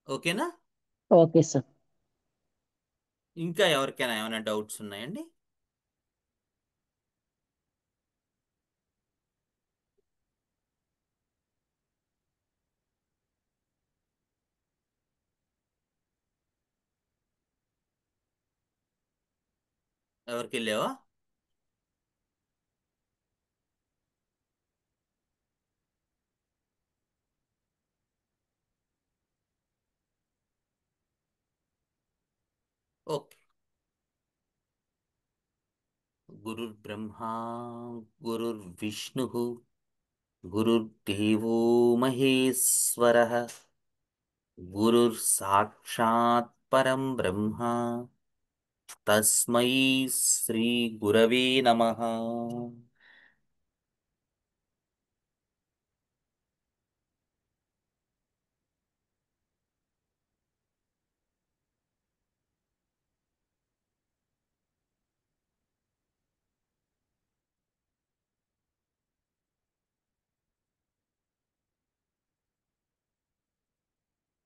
ఓకేనా? Okay sir. ఇంకా ఎవరికైనా ఏమైనా డౌట్స్ ఉన్నాయండి? ఎవరికి లేవా? ఓకే. గురుర్బ్రహ్మా గురుర్విష్ణు గురుర్దేవో మహేశ్వరః, గురుర్ సాక్షాత్ పరం బ్రహ్మ, తస్మై శ్రీ గురవే నమః.